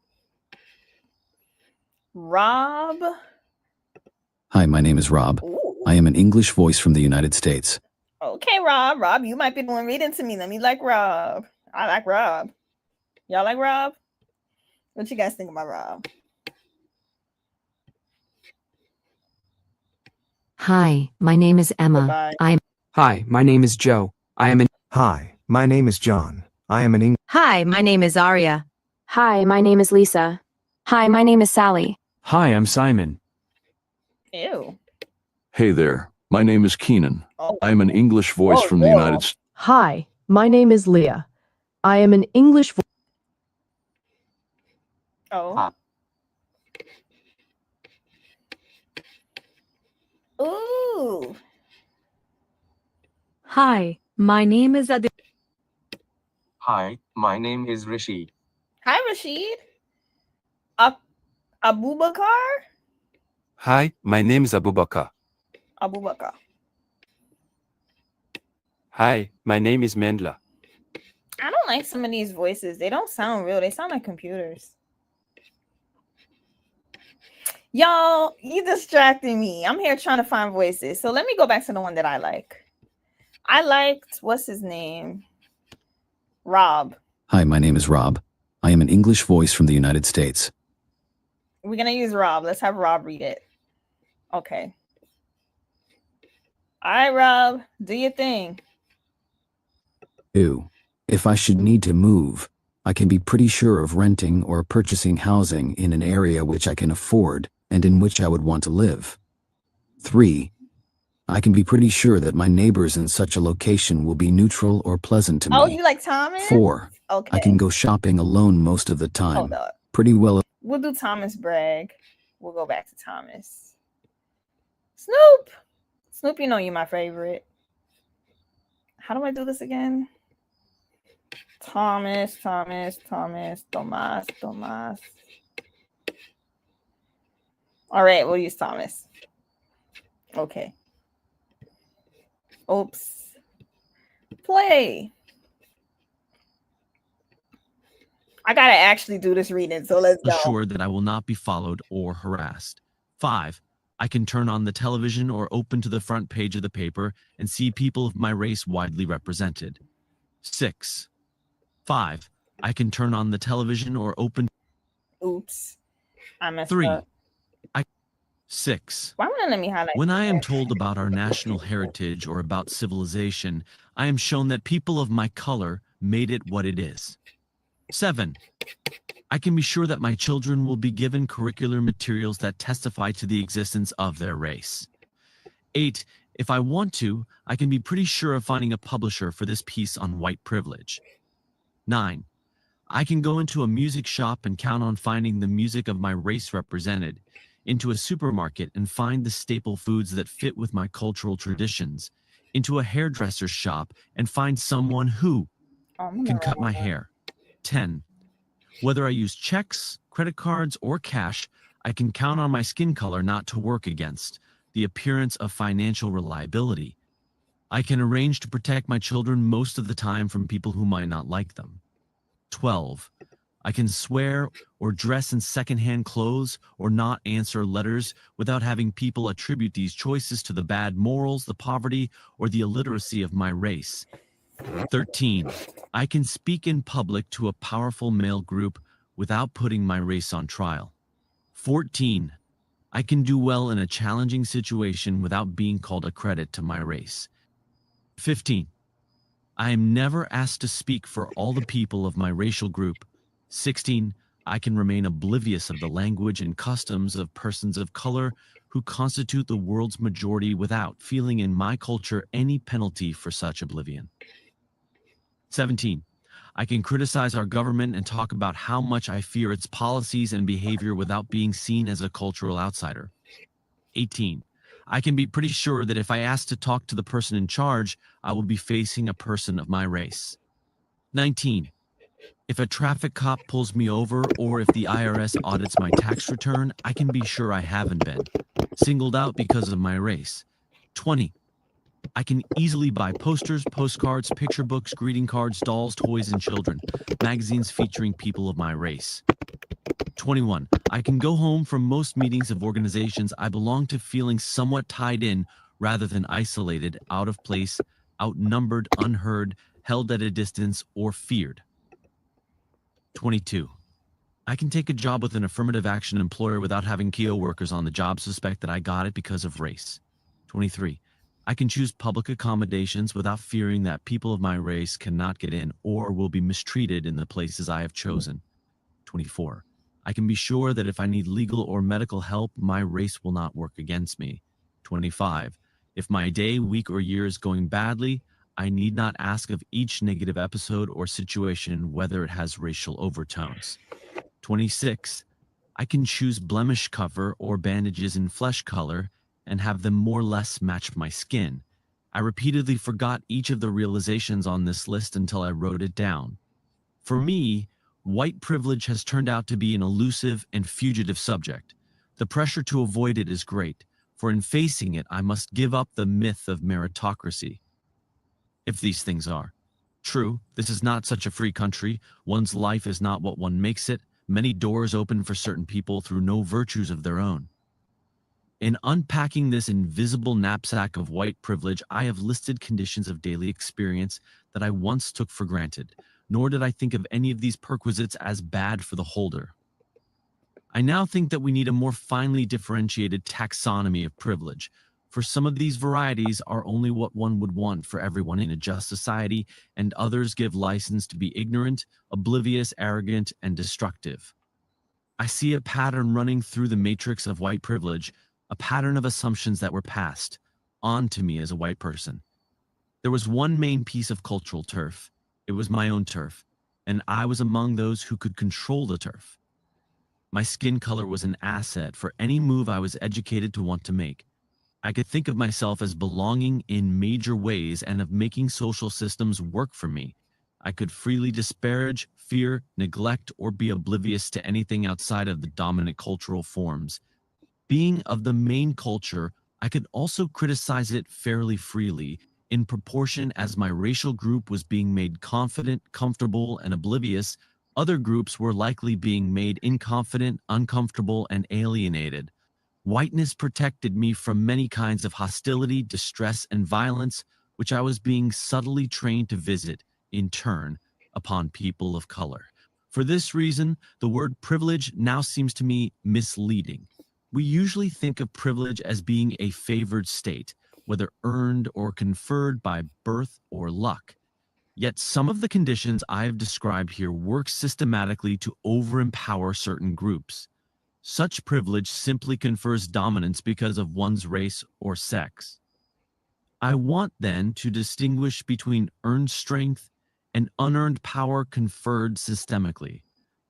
[SPEAKER 1] Rob.
[SPEAKER 7] Hi, my name is Rob.
[SPEAKER 1] Ooh.
[SPEAKER 7] I am an English voice from the United States.
[SPEAKER 1] Okay, Rob. Rob, you might be the one reading to me. Let me like Rob. I like Rob. Y'all like Rob? What you guys think about Rob?
[SPEAKER 10] Hi, my name is Emma.
[SPEAKER 1] Bye-bye.
[SPEAKER 11] Hi, my name is Joe. I am an
[SPEAKER 12] Hi, my name is John. I am an
[SPEAKER 10] Hi, my name is Aria.
[SPEAKER 13] Hi, my name is Lisa. Hi, my name is Sally.
[SPEAKER 14] Hi, I'm Simon.
[SPEAKER 1] Ew.
[SPEAKER 14] Hey there, my name is Keenan.
[SPEAKER 1] Oh.
[SPEAKER 14] I am an English voice from the United States.
[SPEAKER 15] Hi, my name is Leah. I am an English voice.
[SPEAKER 1] Oh. Ooh.
[SPEAKER 10] Hi, my name is Adi.
[SPEAKER 16] Hi, my name is Rashid.
[SPEAKER 1] Hi, Rashid. Abubakar?
[SPEAKER 17] Hi, my name is Abubakar.
[SPEAKER 1] Abubakar.
[SPEAKER 17] Hi, my name is Mendla.
[SPEAKER 1] I don't like some of these voices. They don't sound real. They sound like computers. Y'all, you distracting me. I'm here trying to find voices. So let me go back to the one that I like. I liked, what's his name? Rob.
[SPEAKER 7] Hi, my name is Rob. I am an English voice from the United States.
[SPEAKER 1] We're going to use Rob. Let's have Rob read it. Okay. All right, Rob, do your thing.
[SPEAKER 7] 2. If I should need to move, I can be pretty sure of renting or purchasing housing in an area which I can afford and in which I would want to live. 3. I can be pretty sure that my neighbors in such a location will be neutral or pleasant to me.
[SPEAKER 1] Oh, you like Thomas?
[SPEAKER 7] 4.
[SPEAKER 1] Okay.
[SPEAKER 7] I can go shopping alone most of the time.
[SPEAKER 1] Hold up.
[SPEAKER 7] Pretty well.
[SPEAKER 1] We'll do Thomas Bragg. We'll go back to Thomas. Snoop! Snoop, you know you're my favorite. How do I do this again? Thomas. All right, we'll use Thomas. Okay. Oops. Play. I gotta actually do this reading, so let's go.
[SPEAKER 9] Assured that I will not be followed or harassed. 5. I can turn on the television or open to the front page of the paper and see people of my race widely represented. 6. 5. I can turn on the television or open.
[SPEAKER 1] Oops. I messed
[SPEAKER 9] 3.
[SPEAKER 1] up.
[SPEAKER 9] 6.
[SPEAKER 1] Why wouldn't it let me highlight?
[SPEAKER 9] When I am told about our national heritage or about civilization, I am shown that people of my color made it what it is. 7. I can be sure that my children will be given curricular materials that testify to the existence of their race. 8. If I want to, I can be pretty sure of finding a publisher for this piece on white privilege. 9. I can go into a music shop and count on finding the music of my race represented, into a supermarket and find the staple foods that fit with my cultural traditions, into a hairdresser's shop and find someone who can cut my hair. 10. Whether I use checks, credit cards, or cash, I can count on my skin color not to work against the appearance of financial reliability. I can arrange to protect my children most of the time from people who might not like them. 12. I can swear or dress in secondhand clothes or not answer letters without having people attribute these choices to the bad morals, the poverty, or the illiteracy of my race. 13. I can speak in public to a powerful male group without putting my race on trial. 14. I can do well in a challenging situation without being called a credit to my race. 15. I am never asked to speak for all the people of my racial group. 16. I can remain oblivious of the language and customs of persons of color who constitute the world's majority without feeling in my culture any penalty for such oblivion. 17. I can criticize our government and talk about how much I fear its policies and behavior without being seen as a cultural outsider. 18. I can be pretty sure that if I ask to talk to the person in charge, I will be facing a person of my race. 19. If a traffic cop pulls me over or if the IRS audits my tax return, I can be sure I haven't been singled out because of my race. 20. I can easily buy posters, postcards, picture books, greeting cards, dolls, toys, and children, magazines featuring people of my race. 21. I can go home from most meetings of organizations I belong to feeling somewhat tied in rather than isolated, out of place, outnumbered, unheard, held at a distance, or feared. 22. I can take a job with an affirmative action employer without having co-workers on the job suspect that I got it because of race. 23. I can choose public accommodations without fearing that people of my race cannot get in or will be mistreated in the places I have chosen. 24. I can be sure that if I need legal or medical help, my race will not work against me. 25. If my day, week, or year is going badly, I need not ask of each negative episode or situation whether it has racial overtones. 26. I can choose blemish cover or bandages in flesh color and have them more or less match my skin. I repeatedly forgot each of the realizations on this list until I wrote it down. For me, white privilege has turned out to be an elusive and fugitive subject. The pressure to avoid it is great, for in facing it, I must give up the myth of meritocracy. If these things are true, this is not such a free country. One's life is not what one makes it. Many doors open for certain people through no virtues of their own. In unpacking this invisible knapsack of white privilege, I have listed conditions of daily experience that I once took for granted, nor did I think of any of these perquisites as bad for the holder. I now think that we need a more finely differentiated taxonomy of privilege, for some of these varieties are only what one would want for everyone in a just society, and others give license to be ignorant, oblivious, arrogant, and destructive. I see a pattern running through the matrix of white privilege, a pattern of assumptions that were passed on to me as a white person. There was one main piece of cultural turf. It was my own turf, and I was among those who could control the turf. My skin color was an asset for any move I was educated to want to make. I could think of myself as belonging in major ways and of making social systems work for me. I could freely disparage, fear, neglect, or be oblivious to anything outside of the dominant cultural forms. Being of the main culture, I could also criticize it fairly freely, in proportion as my racial group was being made confident, comfortable, and oblivious. Other groups were likely being made inconfident, uncomfortable, and alienated. Whiteness protected me from many kinds of hostility, distress, and violence, which I was being subtly trained to visit, in turn, upon people of color. For this reason, the word privilege now seems to me misleading. We usually think of privilege as being a favored state, whether earned or conferred by birth or luck. Yet some of the conditions I have described here work systematically to overempower certain groups. Such privilege simply confers dominance because of one's race or sex. I want then to distinguish between earned strength and unearned power conferred systemically.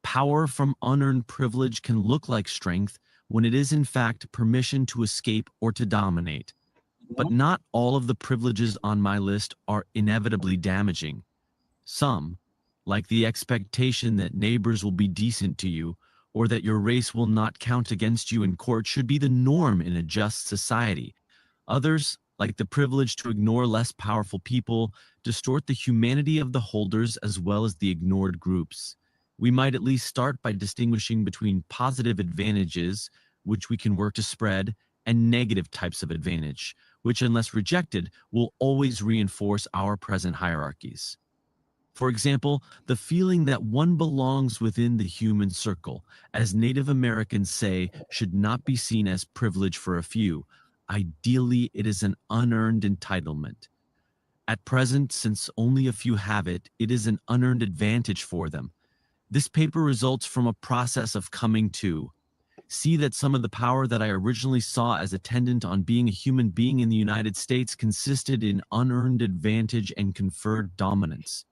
[SPEAKER 9] Power from unearned privilege can look like strength when it is in fact permission to escape or to dominate. But not all of the privileges on my list are inevitably damaging. Some, like the expectation that neighbors will be decent to you, or that your race will not count against you in court, should be the norm in a just society. Others, like the privilege to ignore less powerful people, distort the humanity of the holders as well as the ignored groups. We might at least start by distinguishing between positive advantages, which we can work to spread, and negative types of advantage, which, unless rejected, will always reinforce our present hierarchies. For example, the feeling that one belongs within the human circle, as Native Americans say, should not be seen as privilege for a few. Ideally, it is an unearned entitlement. At present, since only a few have it, it is an unearned advantage for them. This paper results from a process of coming to see that some of the power that I originally saw as attendant on being a human being in the United States consisted in unearned advantage and conferred dominance.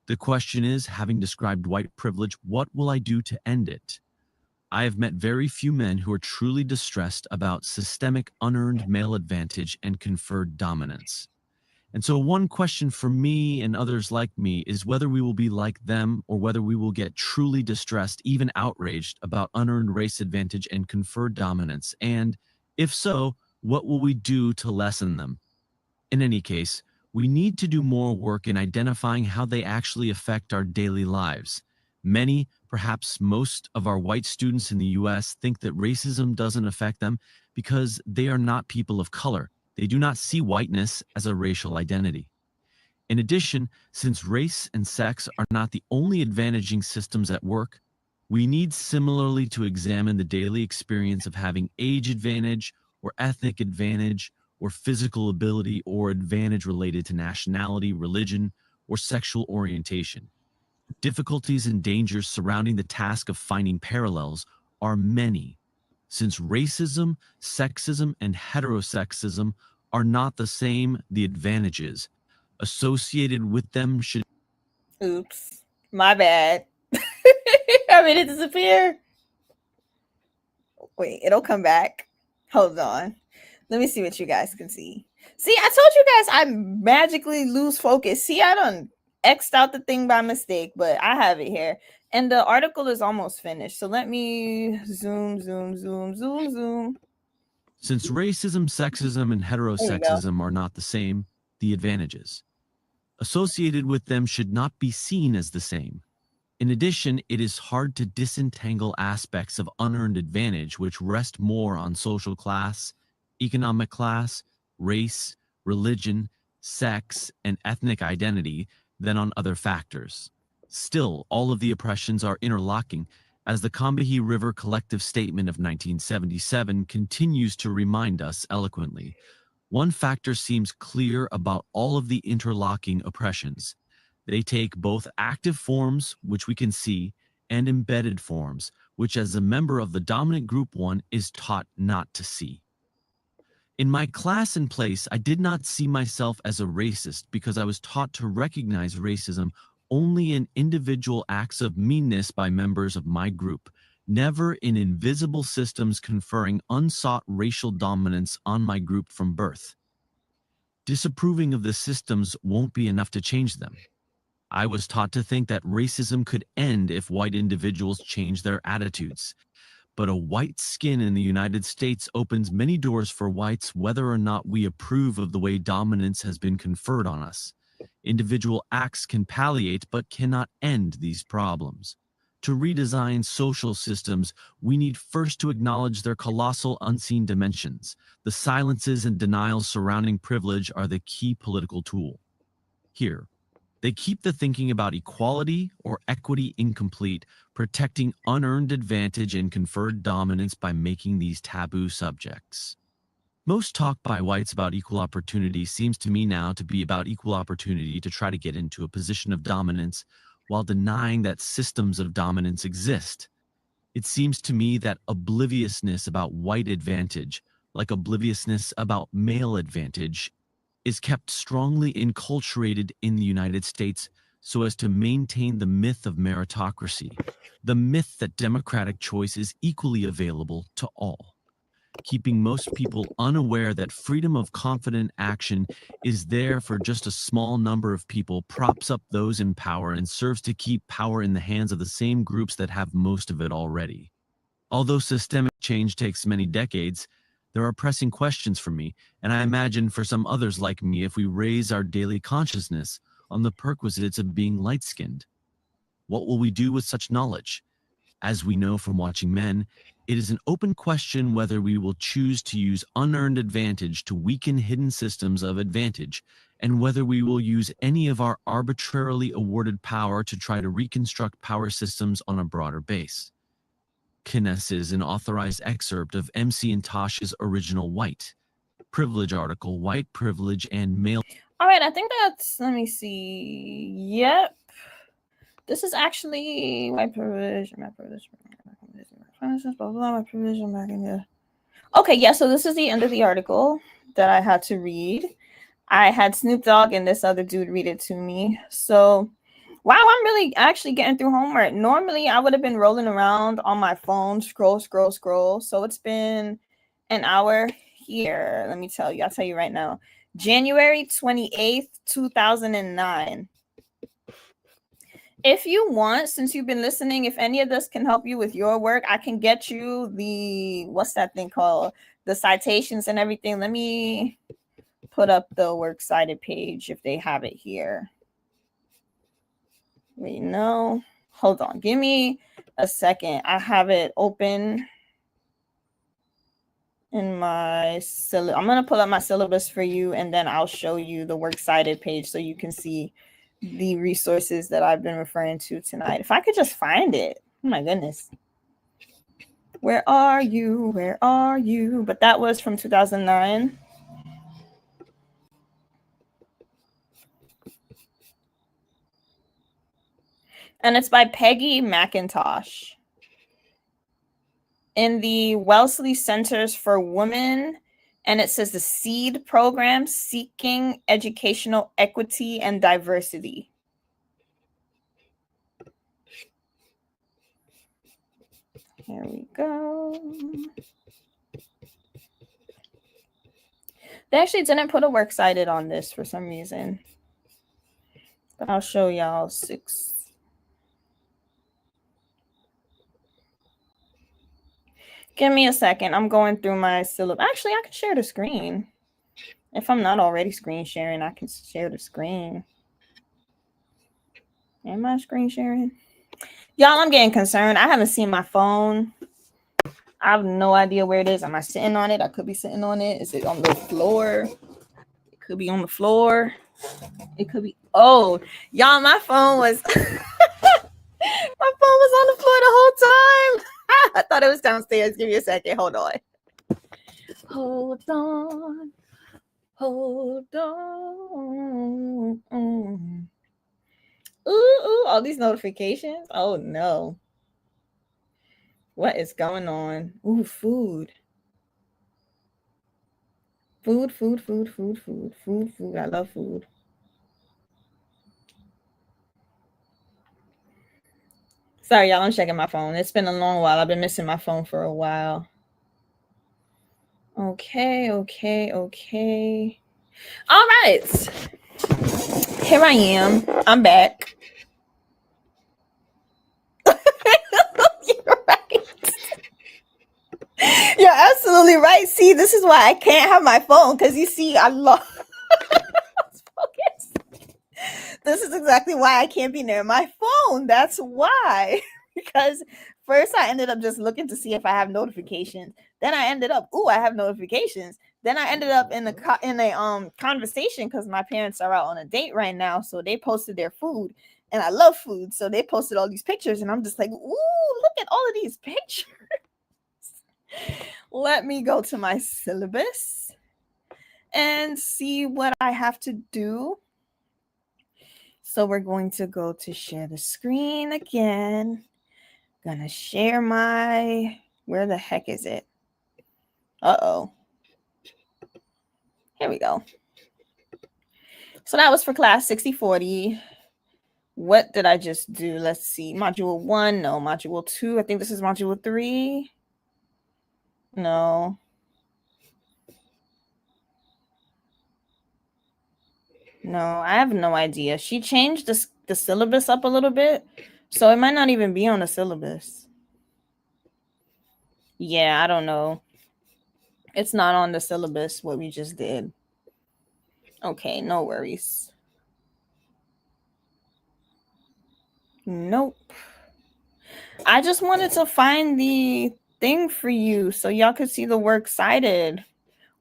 [SPEAKER 9] The question is, having described white privilege, what will I do to end it? I have met very few men who are truly distressed about systemic unearned male advantage and conferred dominance. And so one question for me and others like me is whether we will be like them or whether we will get truly distressed, even outraged about unearned race advantage and conferred dominance. And if so, what will we do to lessen them? In any case, we need to do more work in identifying how they actually affect our daily lives. Many, perhaps most of our white students in the US think that racism doesn't affect them because they are not people of color. They do not see whiteness as a racial identity. In addition, since race and sex are not the only advantaging systems at work, we need similarly to examine the daily experience of having age advantage or ethnic advantage or physical ability or advantage related to nationality, religion, or sexual orientation. Difficulties and dangers surrounding the task of finding parallels are many, since racism, sexism, and heterosexism are not the same. The advantages associated with them should...
[SPEAKER 1] Oops, my bad. I mean, it disappear. Wait, it'll come back. Hold on. Let me see what you guys can see. See, I told you guys I magically lose focus. See, I done X'd out the thing by mistake, but I have it here. And the article is almost finished. So let me zoom.
[SPEAKER 9] Since racism, sexism, and heterosexism are not the same, the advantages associated with them should not be seen as the same. In addition, it is hard to disentangle aspects of unearned advantage which rest more on social class, economic class, race, religion, sex, and ethnic identity than on other factors. Still, all of the oppressions are interlocking, as the Combahee River Collective Statement of 1977 continues to remind us eloquently. One factor seems clear about all of the interlocking oppressions. They take both active forms, which we can see, and embedded forms, which as a member of the dominant group one is taught not to see. In my class and place, I did not see myself as a racist because I was taught to recognize racism only in individual acts of meanness by members of my group, never in invisible systems conferring unsought racial dominance on my group from birth. Disapproving of the systems won't be enough to change them. I was taught to think that racism could end if white individuals change their attitudes. But a white skin in the United States opens many doors for whites whether or not we approve of the way dominance has been conferred on us. Individual acts can palliate but cannot end these problems. To redesign social systems, we need first to acknowledge their colossal unseen dimensions. The silences and denials surrounding privilege are the key political tool. Here, they keep the thinking about equality or equity incomplete, protecting unearned advantage and conferred dominance by making these taboo subjects. Most talk by whites about equal opportunity seems to me now to be about equal opportunity to try to get into a position of dominance while denying that systems of dominance exist. It seems to me that obliviousness about white advantage, like obliviousness about male advantage, is kept strongly enculturated in the United States so as to maintain the myth of meritocracy, the myth that democratic choice is equally available to all, keeping most people unaware that freedom of confident action is there for just a small number of people, props up those in power, and serves to keep power in the hands of the same groups that have most of it already. Although systemic change takes many decades, there are pressing questions for me, and I imagine for some others like me if we raise our daily consciousness on the perquisites of being light-skinned. What will we do with such knowledge? As we know from watching men, it is an open question whether we will choose to use unearned advantage to weaken hidden systems of advantage, and whether we will use any of our arbitrarily awarded power to try to reconstruct power systems on a broader base. Kines is an authorized excerpt of MC and Tosh's original White Privilege article, White Privilege and Male.
[SPEAKER 1] All right, I think that's, let me see. Yep. This is actually white privilege, my privilege, blah, blah, my privilege, I'm back in here. Okay, yeah, so this is the end of the article that I had to read. I had Snoop Dogg and this other dude read it to me. So, wow, I'm really actually getting through homework. Normally, I would have been rolling around on my phone, scroll. So it's been an hour here. Let me tell you. I'll tell you right now. January 28th, 2009. If you want, since you've been listening, if any of this can help you with your work, I can get you the, what's that thing called? The citations and everything. Let me put up the works cited page if they have it here. Wait, no. Hold on. Give me a second. I have it open in my syllabus. I'm going to pull up my syllabus for you, and then I'll show you the works cited page so you can see the resources that I've been referring to tonight. If I could just find it. Oh my goodness. Where are you? Where are you? But that was from 2009. And it's by Peggy McIntosh. In the Wellesley Centers for Women, and it says the SEED program, Seeking Educational Equity and Diversity. Here we go. They actually didn't put a works cited on this for some reason. But I'll show y'all 6. Give me a second. I'm going through my syllabus. Actually, I can share the screen. If I'm not already screen sharing, I can share the screen. Am I screen sharing? Y'all, I'm getting concerned. I haven't seen my phone. I have no idea where it is. Am I sitting on it? I could be sitting on it. Is it on the floor? It could be on the floor. It could be. Oh, y'all, my phone was time. I thought it was downstairs. Give me a second. Hold on. Hold on. Hold on. Ooh, all these notifications. Oh no. What is going on? Ooh, food. Food. I love food. Sorry, y'all. I'm checking my phone. It's been a long while. I've been missing my phone for a while. Okay. All right. Here I am. I'm back. You're right. You're absolutely right. See, this is why I can't have my phone, because you see, I love focus. This is exactly why I can't be near my phone. That's why. Because first I ended up just looking to see if I have notifications. Then I ended up, I have notifications. Then I ended up in a conversation because my parents are out on a date right now. So they posted their food, and I love food. So they posted all these pictures, and I'm just like, ooh, look at all of these pictures. Let me go to my syllabus and see what I have to do. So we're going to go to share the screen again. Gonna share where the heck is it? Uh-oh. Here we go. So that was for class 6040. What did I just do? Let's see. Module 1. No. Module 2. I think this is module 3. No. No, I have no idea. She changed the syllabus up a little bit, so it might not even be on the syllabus. Yeah, I don't know. It's not on the syllabus, what we just did. Okay, no worries. Nope. I just wanted to find the thing for you so y'all could see the works cited,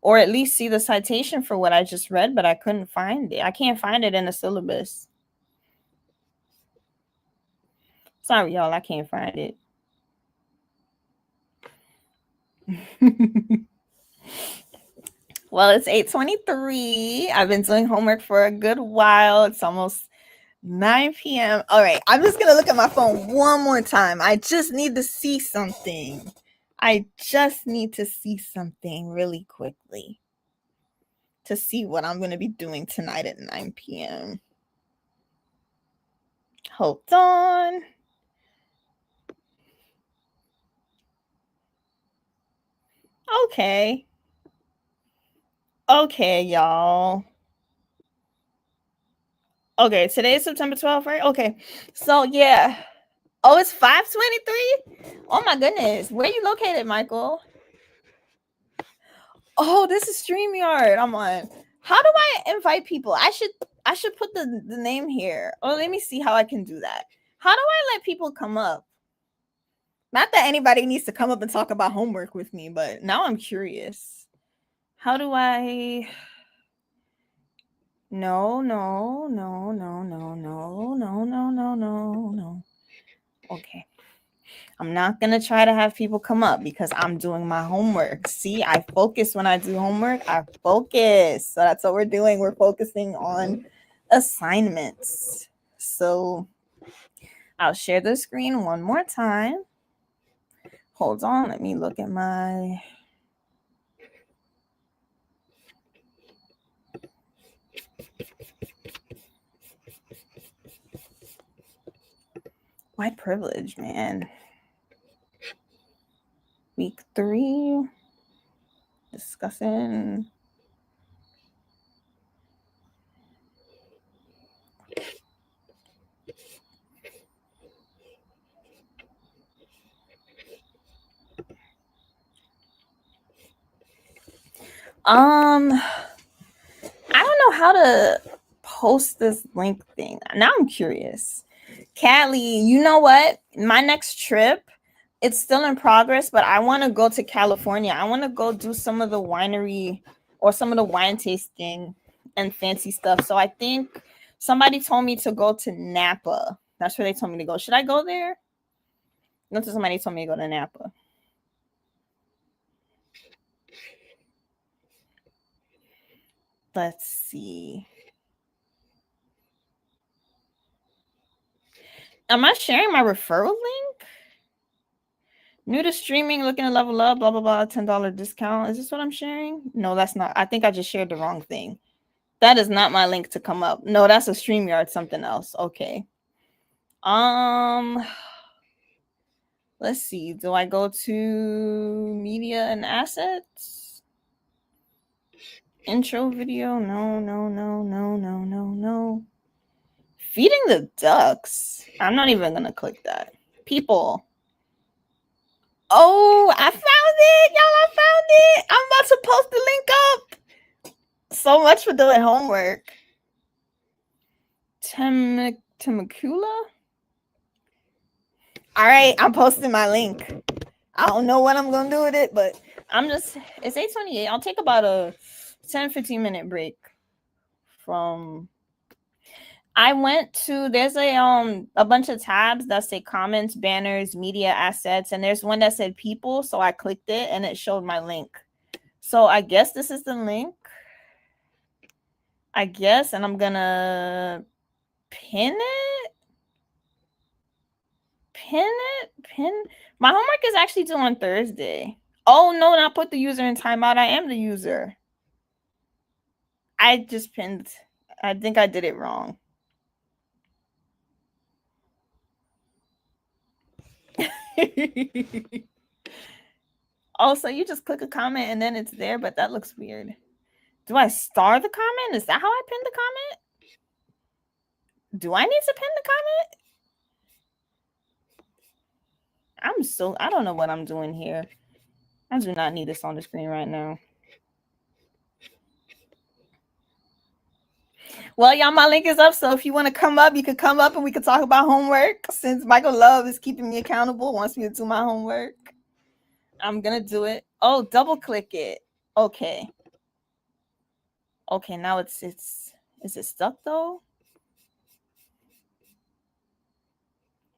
[SPEAKER 1] or at least see the citation for what I just read, but I couldn't find it. I can't find it in the syllabus. Sorry, y'all, I can't find it. Well, it's 8:23. I've been doing homework for a good while. It's almost 9 p.m. All right, I'm just going to look at my phone one more time. I just need to see something. Really quickly to see what I'm going to be doing tonight at 9 p.m. Hold on. Okay, y'all. Okay, today is September 12th, right? Okay, so yeah. Oh, it's 5:23? Oh my goodness. Where are you located, Michael? Oh, this is StreamYard. I'm on. How do I invite people? I should put the name here. Oh, let me see how I can do that. How do I let people come up? Not that anybody needs to come up and talk about homework with me, but now I'm curious. How do I... No. Okay. I'm not going to try to have people come up because I'm doing my homework. See, I focus when I do homework. I focus. So that's what we're doing. We're focusing on assignments. So I'll share the screen one more time. Hold on. Let me look at my... White privilege, man. Week 3. Discussing... I don't know how to post this link thing. Now I'm curious. Callie, you know what? My next trip, it's still in progress, but I want to go to California. I want to go do some of the winery or some of the wine tasting and fancy stuff. So I think somebody told me to go to Napa. That's where they told me to go. Should I go there? Not that somebody told me to go to Napa. Let's see. Am I sharing my referral link? New to streaming, looking to level up, blah, blah, blah, $10 discount. Is this what I'm sharing? No, that's not. I think I just shared the wrong thing. That is not my link to come up. No, that's a StreamYard, something else. Okay. Let's see. Do I go to media and assets? Intro video? No, no, no, no, no, no, no. Feeding the ducks. I'm not even gonna click that. People. Oh, I found it. Y'all, I found it. I'm about to post the link up. So much for doing homework. Temecula? All right, I'm posting my link. I don't know what I'm gonna do with it, but it's 8:28. I'll take about a 10-15 minute break from. I went to, there's a bunch of tabs that say comments, banners, media assets, and there's one that said people, so I clicked it and it showed my link. So I guess this is the link. I guess, and I'm gonna pin it. My homework is actually due on Thursday. Oh no, not put the user in timeout. I am the user. I just pinned. I think I did it wrong. Also, you just click a comment and then it's there, but that looks weird. Do I star the comment? Is that how I pin the comment? Do I need to pin the comment? I don't know what I'm doing here. I do not need this on the screen right now. Well, y'all, my link is up. So if you want to come up, you can come up and we can talk about homework. Since Michael Love is keeping me accountable, wants me to do my homework, I'm going to do it. Oh, double click it. Okay. Okay, now is it stuck though?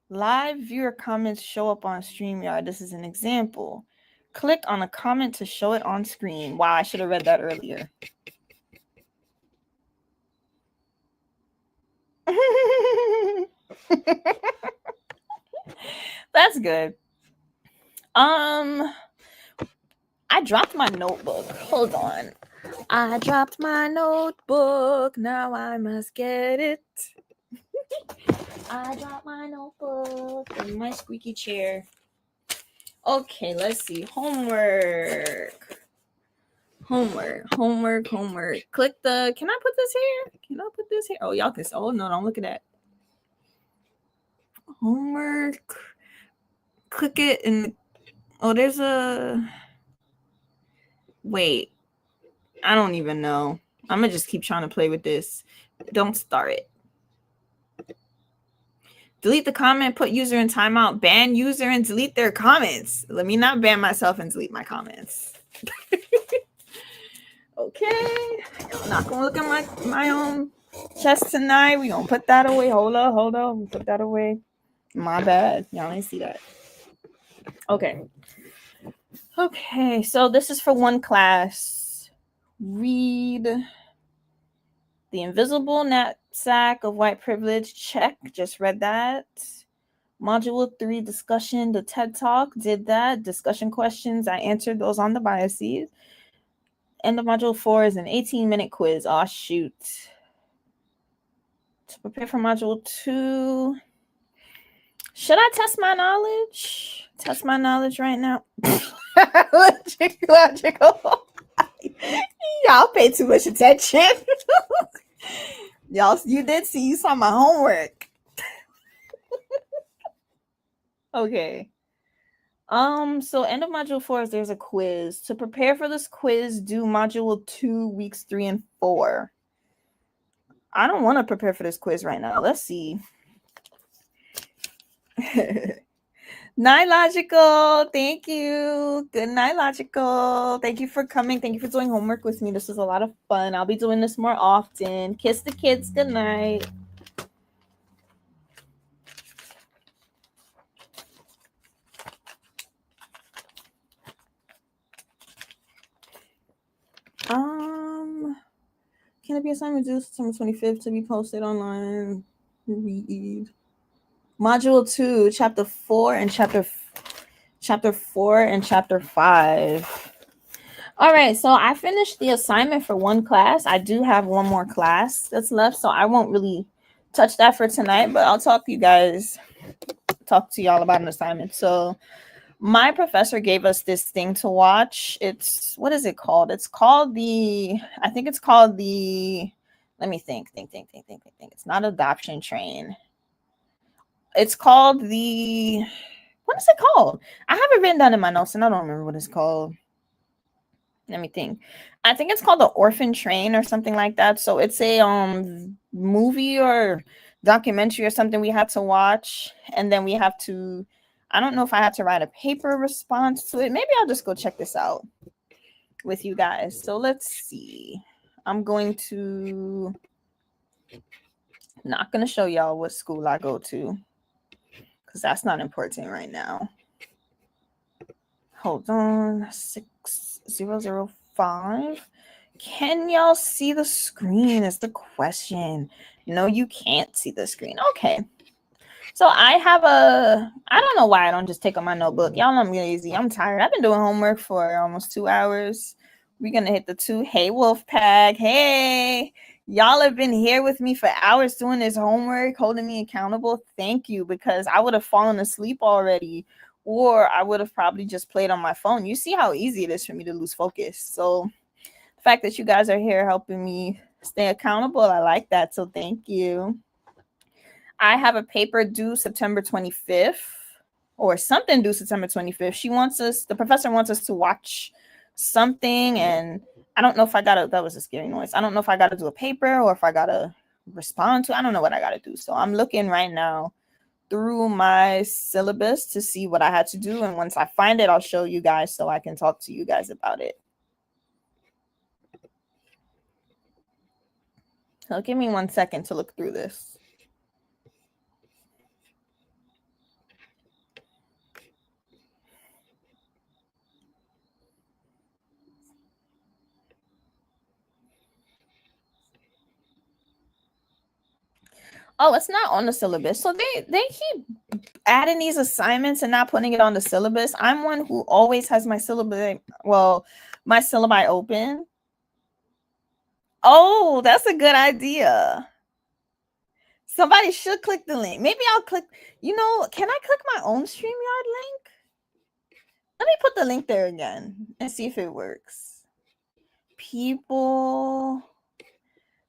[SPEAKER 1] Live viewer comments show up on StreamYard. This is an example. Click on a comment to show it on screen. Wow, I should have read that earlier. That's good. I dropped my notebook. Hold on. I dropped my notebook. Now I must get it. I dropped my notebook in my squeaky chair. Okay, let's see. Homework. Click the, can I put this here? Can I put this here? Oh, y'all can, oh no, don't look at that. Homework. Click it and, oh, there's a, wait. I don't even know. I'm gonna just keep trying to play with this. Don't start it. Delete the comment, put user in timeout, ban user and delete their comments. Let me not ban myself and delete my comments. Okay. I'm not gonna look at my own chest tonight. We gonna put that away. Hold up. Put that away. My bad. Y'all ain't see that. Okay. Okay, so this is for one class. Read The Invisible Knapsack of White Privilege. Check. Just read that. Module 3 discussion, the TED Talk. Did that. Discussion questions. I answered those on the biases. End of module 4 is an 18-minute quiz. Oh, shoot. To prepare for module 2. Should I test my knowledge? Test my knowledge right now. Logical. Y'all pay too much attention. Y'all, you did see, you saw my homework. Okay. So end of module 4 is there's a quiz. To prepare for this quiz, do module 2, weeks 3 and 4. I don't want to prepare for this quiz right now. Let's see. Night Logical, thank you. Good night, Logical. Thank you for coming. Thank you for doing homework with me. This was a lot of fun. I'll be doing this more often. Kiss the kids. Good night. Can it be assignment due September 25th to be posted online? Read. Module 2, chapter 4 and chapter 4 and chapter 5. All right, so I finished the assignment for one class. I do have one more class that's left, so I won't really touch that for tonight, but I'll talk to y'all about an assignment. So my professor gave us this thing to watch. It's, what is it called? It's called I think it's called let me think. It's not Adoption Train. It's called what is it called? I have it written down in my notes and I don't remember what it's called. Let me think. I think it's called the Orphan Train or something like that. So it's a movie or documentary or something we had to watch, and then we have to, I don't know if I had to write a paper response to it. Maybe I'll just go check this out with you guys. So let's see. I'm going to not going to show y'all what school I go to because that's not important right now. Hold on. 6005. Can y'all see the screen is the question. No, you can't see the screen. Okay. So I don't know why I don't just take on my notebook. Y'all know I'm lazy. I'm tired. I've been doing homework for almost 2 hours. We're going to hit the 2. Hey, Wolfpack. Hey, y'all have been here with me for hours doing this homework, holding me accountable. Thank you, because I would have fallen asleep already, or I would have probably just played on my phone. You see how easy it is for me to lose focus. So the fact that you guys are here helping me stay accountable, I like that. So thank you. I have a paper due September 25th or something due September 25th. The professor wants us to watch something, and I don't know if that was a scary noise. I don't know if I got to do a paper or if I got to respond to, I don't know what I got to do. So I'm looking right now through my syllabus to see what I had to do. And once I find it, I'll show you guys so I can talk to you guys about it. So give me 1 second to look through this. Oh, it's not on the syllabus. So they keep adding these assignments and not putting it on the syllabus. I'm one who always has my syllabi open. Oh, that's a good idea. Somebody should click the link. Maybe I'll click, can I click my own StreamYard link? Let me put the link there again and see if it works. People,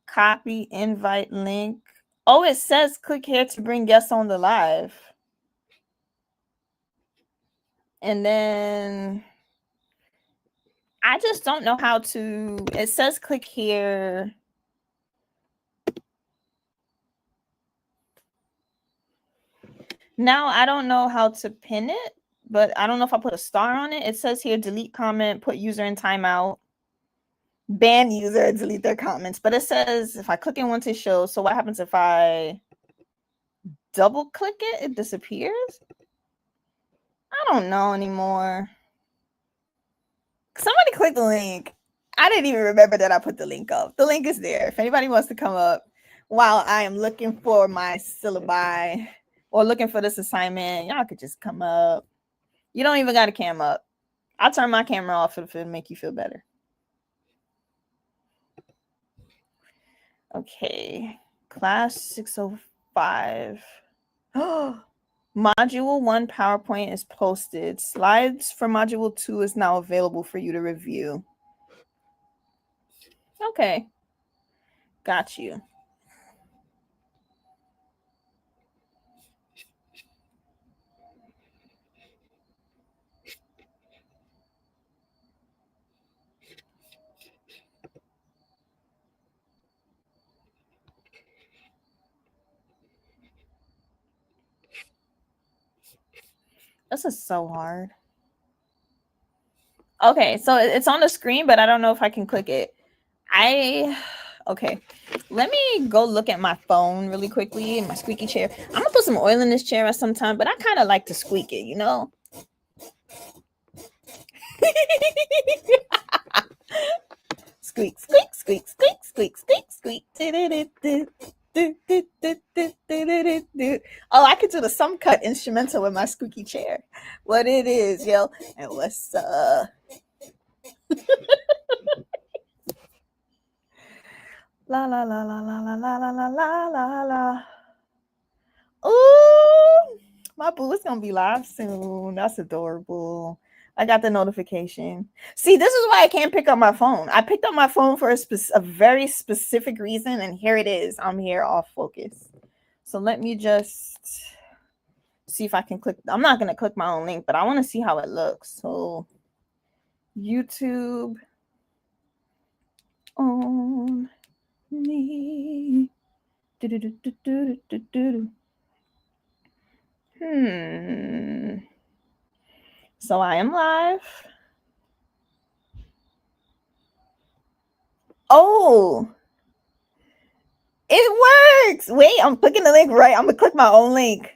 [SPEAKER 1] copy, invite link. Oh, it says click here to bring guests on the live. And then I just don't know how to, it says click here. Now I don't know how to pin it, but I don't know if I put a star on it. It says here, delete comment, put user in timeout, ban user, delete their comments. But it says if I click in one to show, so what happens if I double click it? It disappears? I don't know anymore. Somebody click the link. I didn't even remember that I put the link up. The link is there. If anybody wants to come up while I am looking for my syllabi or looking for this assignment, y'all could just come up. You don't even got a cam up. I'll turn my camera off if it'll make you feel better. Okay. Class 605. Module 1 PowerPoint is posted. Slides for Module 2 is now available for you to review. Okay. Got you. This is so hard. Okay, so it's on the screen, but I don't know if I can click it. Okay. Let me go look at my phone really quickly in my squeaky chair. I'm gonna put some oil in this chair at some time, but I kind of like to squeak it, Squeak, squeak, squeak, squeak, squeak, squeak, some cut instrumental with my squeaky chair. What it is, yo. And what's La la la la la la la la la la la. Ooh, my boo is gonna be live soon. That's adorable. I got the notification. See, this is why I can't pick up my phone. I picked up my phone for a very specific reason, and here it is. I'm here off focus. So let me just see if I can click. I'm not gonna click my own link, but I want to see how it looks. So YouTube on me. So I am live. Oh, it works. Wait, I'm clicking the link right. I'm gonna click my own link.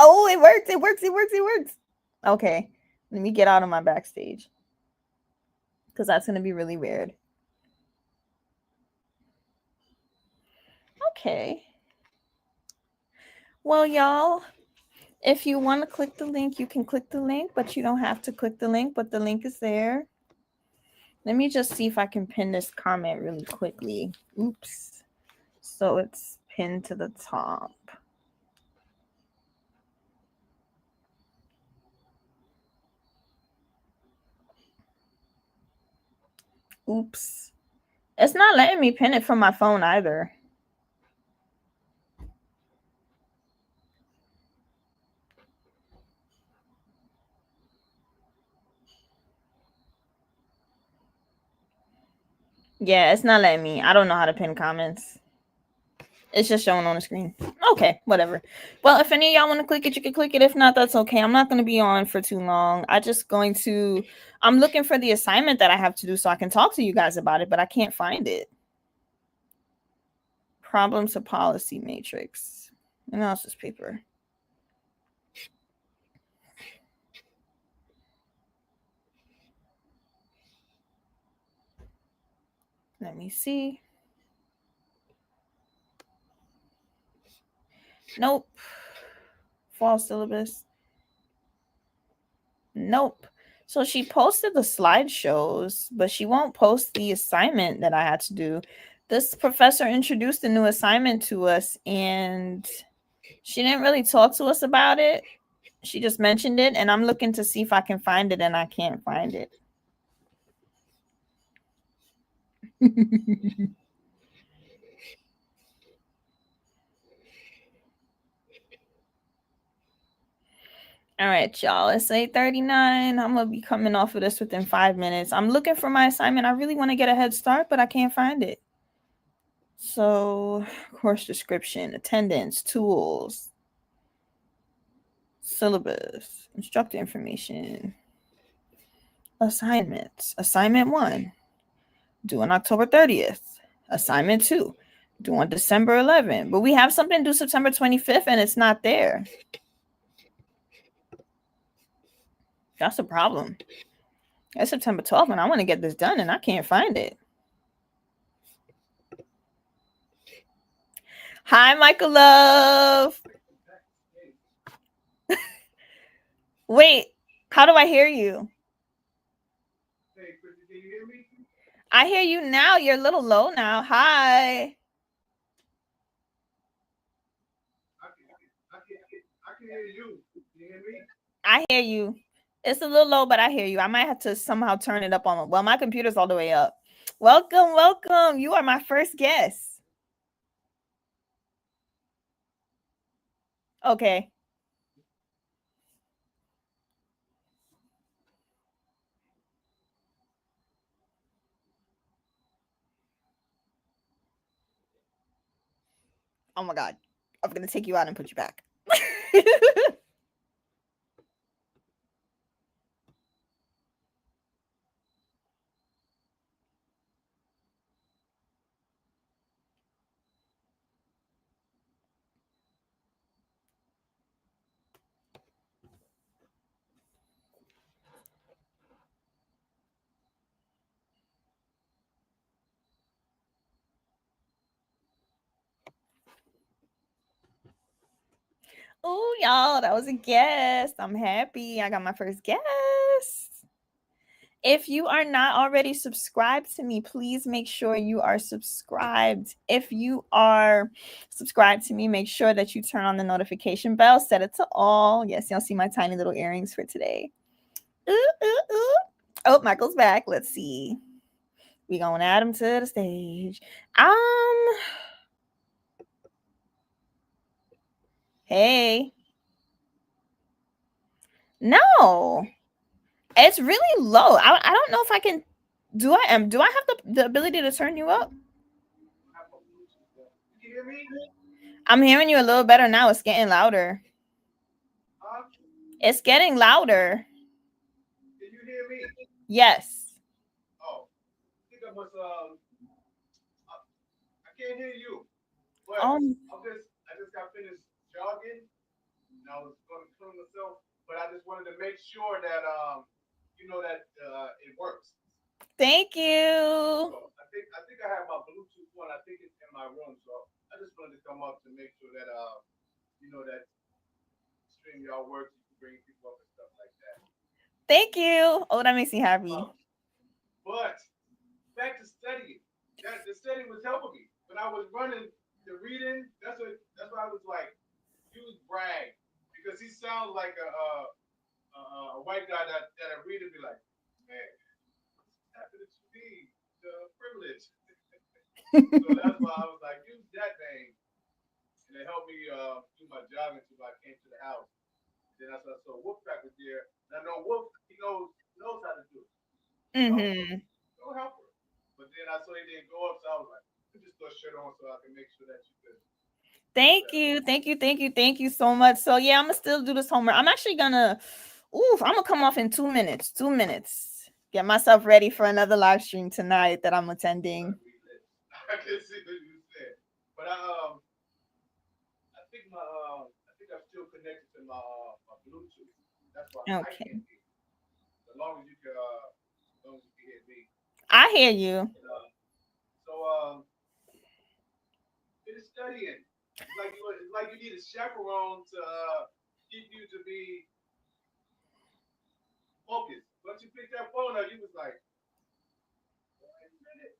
[SPEAKER 1] Oh, it works. It works. It works. It works. Okay, let me get out of my backstage because that's gonna be really weird. Okay. Well, y'all, if you want to click the link, you can click the link, but you don't have to click the link, but the link is there. Let me just see if I can pin this comment really quickly. Oops. So it's pinned to the top. Oops. It's not letting me pin it from my phone either. Yeah, it's not letting me. I don't know how to pin comments. It's just showing on the screen. Okay, whatever. Well, if any of y'all want to click it, you can click it. If not, that's okay. I'm not going to be on for too long. I'm looking for the assignment that I have to do so I can talk to you guys about it, but I can't find it. Problems to policy matrix. Analysis paper. Let me see. Nope. Fall syllabus. Nope. So she posted the slideshows, but she won't post the assignment that I had to do. This professor introduced a new assignment to us, and she didn't really talk to us about it. She just mentioned it, and I'm looking to see if I can find it, and I can't find it. All right, y'all. It's 8:39. I'm gonna be coming off of this within 5 minutes. I'm looking for my assignment. I really want to get a head start, but I can't find it. So, course description, attendance, tools, syllabus, instructor information, assignments. Assignment 1, due on October 30th. Assignment 2, due on December 11th. But we have something due September 25th, and it's not there. That's a problem. It's September 12th, and I want to get this done, and I can't find it. Hi, Michael Love. Wait, how do I hear you? I hear you now. You're a little low now. Hi. I hear you. It's a little low, but I hear you. I might have to somehow turn it up on. Well, my computer's all the way up. Welcome, welcome. You are my first guest. Okay. Oh my God. I'm going to take you out and put you back. Oh, y'all, that was a guest. I'm happy. I got my first guest. If you are not already subscribed to me, please make sure you are subscribed. If you are subscribed to me, make sure that you turn on the notification bell, set it to all. Yes, y'all see my tiny little earrings for today. Ooh, ooh, ooh. Oh, Michael's back. Let's see. We gonna add him to the stage. Hey. No. It's really low. I don't know if I can. Do I have the ability to turn you up? I'm hearing you a little better now. It's getting louder. It's getting louder.
[SPEAKER 18] Can you hear me?
[SPEAKER 1] Yes.
[SPEAKER 18] Oh, I think I was I can't hear you. But I just got finished jogging and I was going to clean myself, but I just wanted to make sure that you know that it works.
[SPEAKER 1] Thank you.
[SPEAKER 18] So I think I have my Bluetooth on. I think it's in my room, so I just wanted to come up to make sure that you know that stream y'all works. You can bring people up and stuff like that.
[SPEAKER 1] Thank you. Oh, that makes me happy.
[SPEAKER 18] But back to studying. The studying was helping me. When I was running the reading, that's why I was like, use brag. Because he sounds like a white guy that a reader be like, man, what's happening to me? The privilege. So that's why I was like, use that name. And it helped me do my jogging until I came to the house. Then I saw Wolf back was there. And I know Wolf, he knows how to do it.
[SPEAKER 1] Mm-hmm.
[SPEAKER 18] Don't help her. But then I saw he didn't go up, so I was like, let me just throw shirt on so I can make sure that you good.
[SPEAKER 1] Thank you so much. So yeah, I'm gonna still do this homework. I'm actually gonna I'm gonna come off in 2 minutes. 2 minutes. Get myself ready for another live stream tonight that I'm attending.
[SPEAKER 18] I can see what you said. But I think I'm still connected to my Bluetooth. That's why I can't hear you. As long as you can hear me.
[SPEAKER 1] I hear you.
[SPEAKER 18] So finish studying. It's like you need a chaperone to keep you to be focused. Once you pick that phone up, you was like, wait a minute.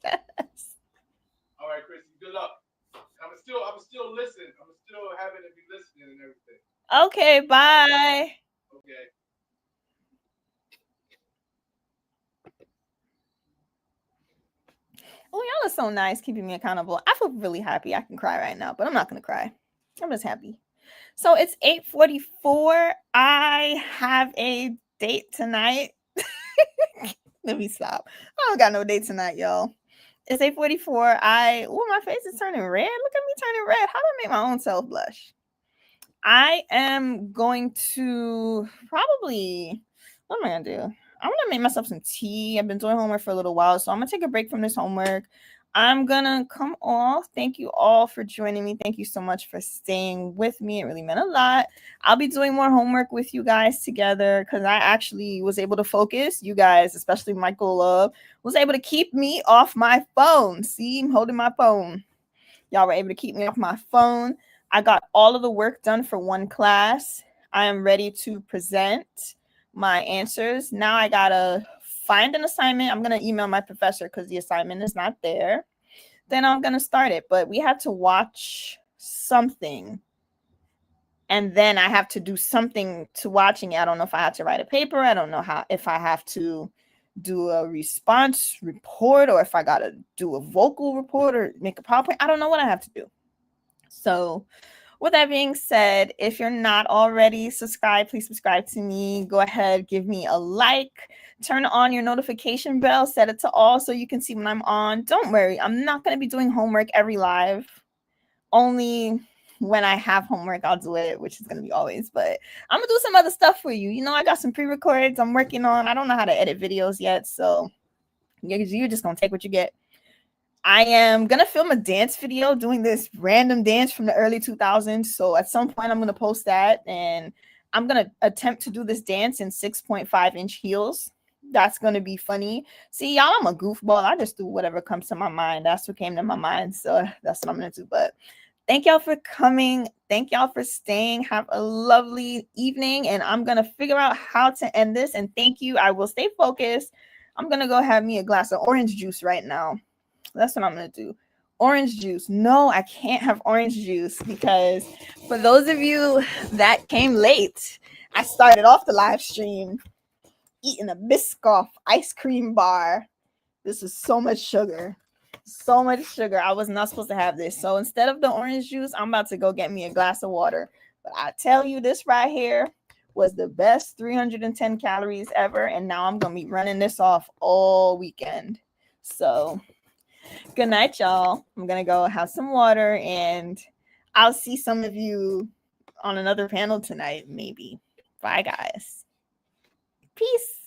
[SPEAKER 1] Yes.
[SPEAKER 18] All right, Chrissy, good luck. I'm still listening. I'm still having to be listening and everything.
[SPEAKER 1] Okay, bye.
[SPEAKER 18] Okay.
[SPEAKER 1] Oh, y'all are so nice, keeping me accountable. I feel really happy. I can cry right now, but I'm not gonna cry. I'm just happy. So it's 8:44. I have a date tonight. Let me stop. I don't got no date tonight, y'all. It's 8:44. My face is turning red. Look at me turning red. How do I make my own self blush? I am going to probably, what am I gonna do? I'm gonna make myself some tea. I've been doing homework for a little while, so I'm gonna take a break from this homework. I'm gonna come off. Thank you all for joining me. Thank you so much for staying with me. It really meant a lot. I'll be doing more homework with you guys together because I actually was able to focus. You guys, especially Michael Love, was able to keep me off my phone. See, I'm holding my phone. Y'all were able to keep me off my phone. I got all of the work done for one class. I am ready to present my answers. Now I gotta find an assignment. I'm gonna email my professor because the assignment is not there. Then I'm gonna start it. But we have to watch something. And then I have to do something to watching it. I don't know if I have to write a paper. I don't know if I have to do a response report or if I gotta do a vocal report or make a PowerPoint. I don't know what I have to do. So with that being said, if you're not already subscribed, please subscribe to me. Go ahead, give me a like, turn on your notification bell, set it to all so you can see when I'm on. Don't worry, I'm not going to be doing homework every live. Only when I have homework, I'll do it, which is going to be always. But I'm going to do some other stuff for you. You know, I got some pre-records I'm working on. I don't know how to edit videos yet, so you're just going to take what you get. I am going to film a dance video doing this random dance from the early 2000s. So at some point, I'm going to post that. And I'm going to attempt to do this dance in 6.5-inch heels. That's going to be funny. See, y'all, I'm a goofball. I just do whatever comes to my mind. That's what came to my mind. So that's what I'm going to do. But Thank y'all for coming. Thank y'all for staying. Have a lovely evening. And I'm going to figure out how to end this. And thank you. I will stay focused. I'm going to go have me a glass of orange juice right now. That's what I'm going to do. Orange juice. No, I can't have orange juice because for those of you that came late, I started off the live stream eating a Biscoff ice cream bar. This is so much sugar. So much sugar. I was not supposed to have this. So instead of the orange juice, I'm about to go get me a glass of water. But I tell you, this right here was the best 310 calories ever. And now I'm going to be running this off all weekend. So good night, y'all. I'm going to go have some water and I'll see some of you on another panel tonight, maybe. Bye, guys. Peace.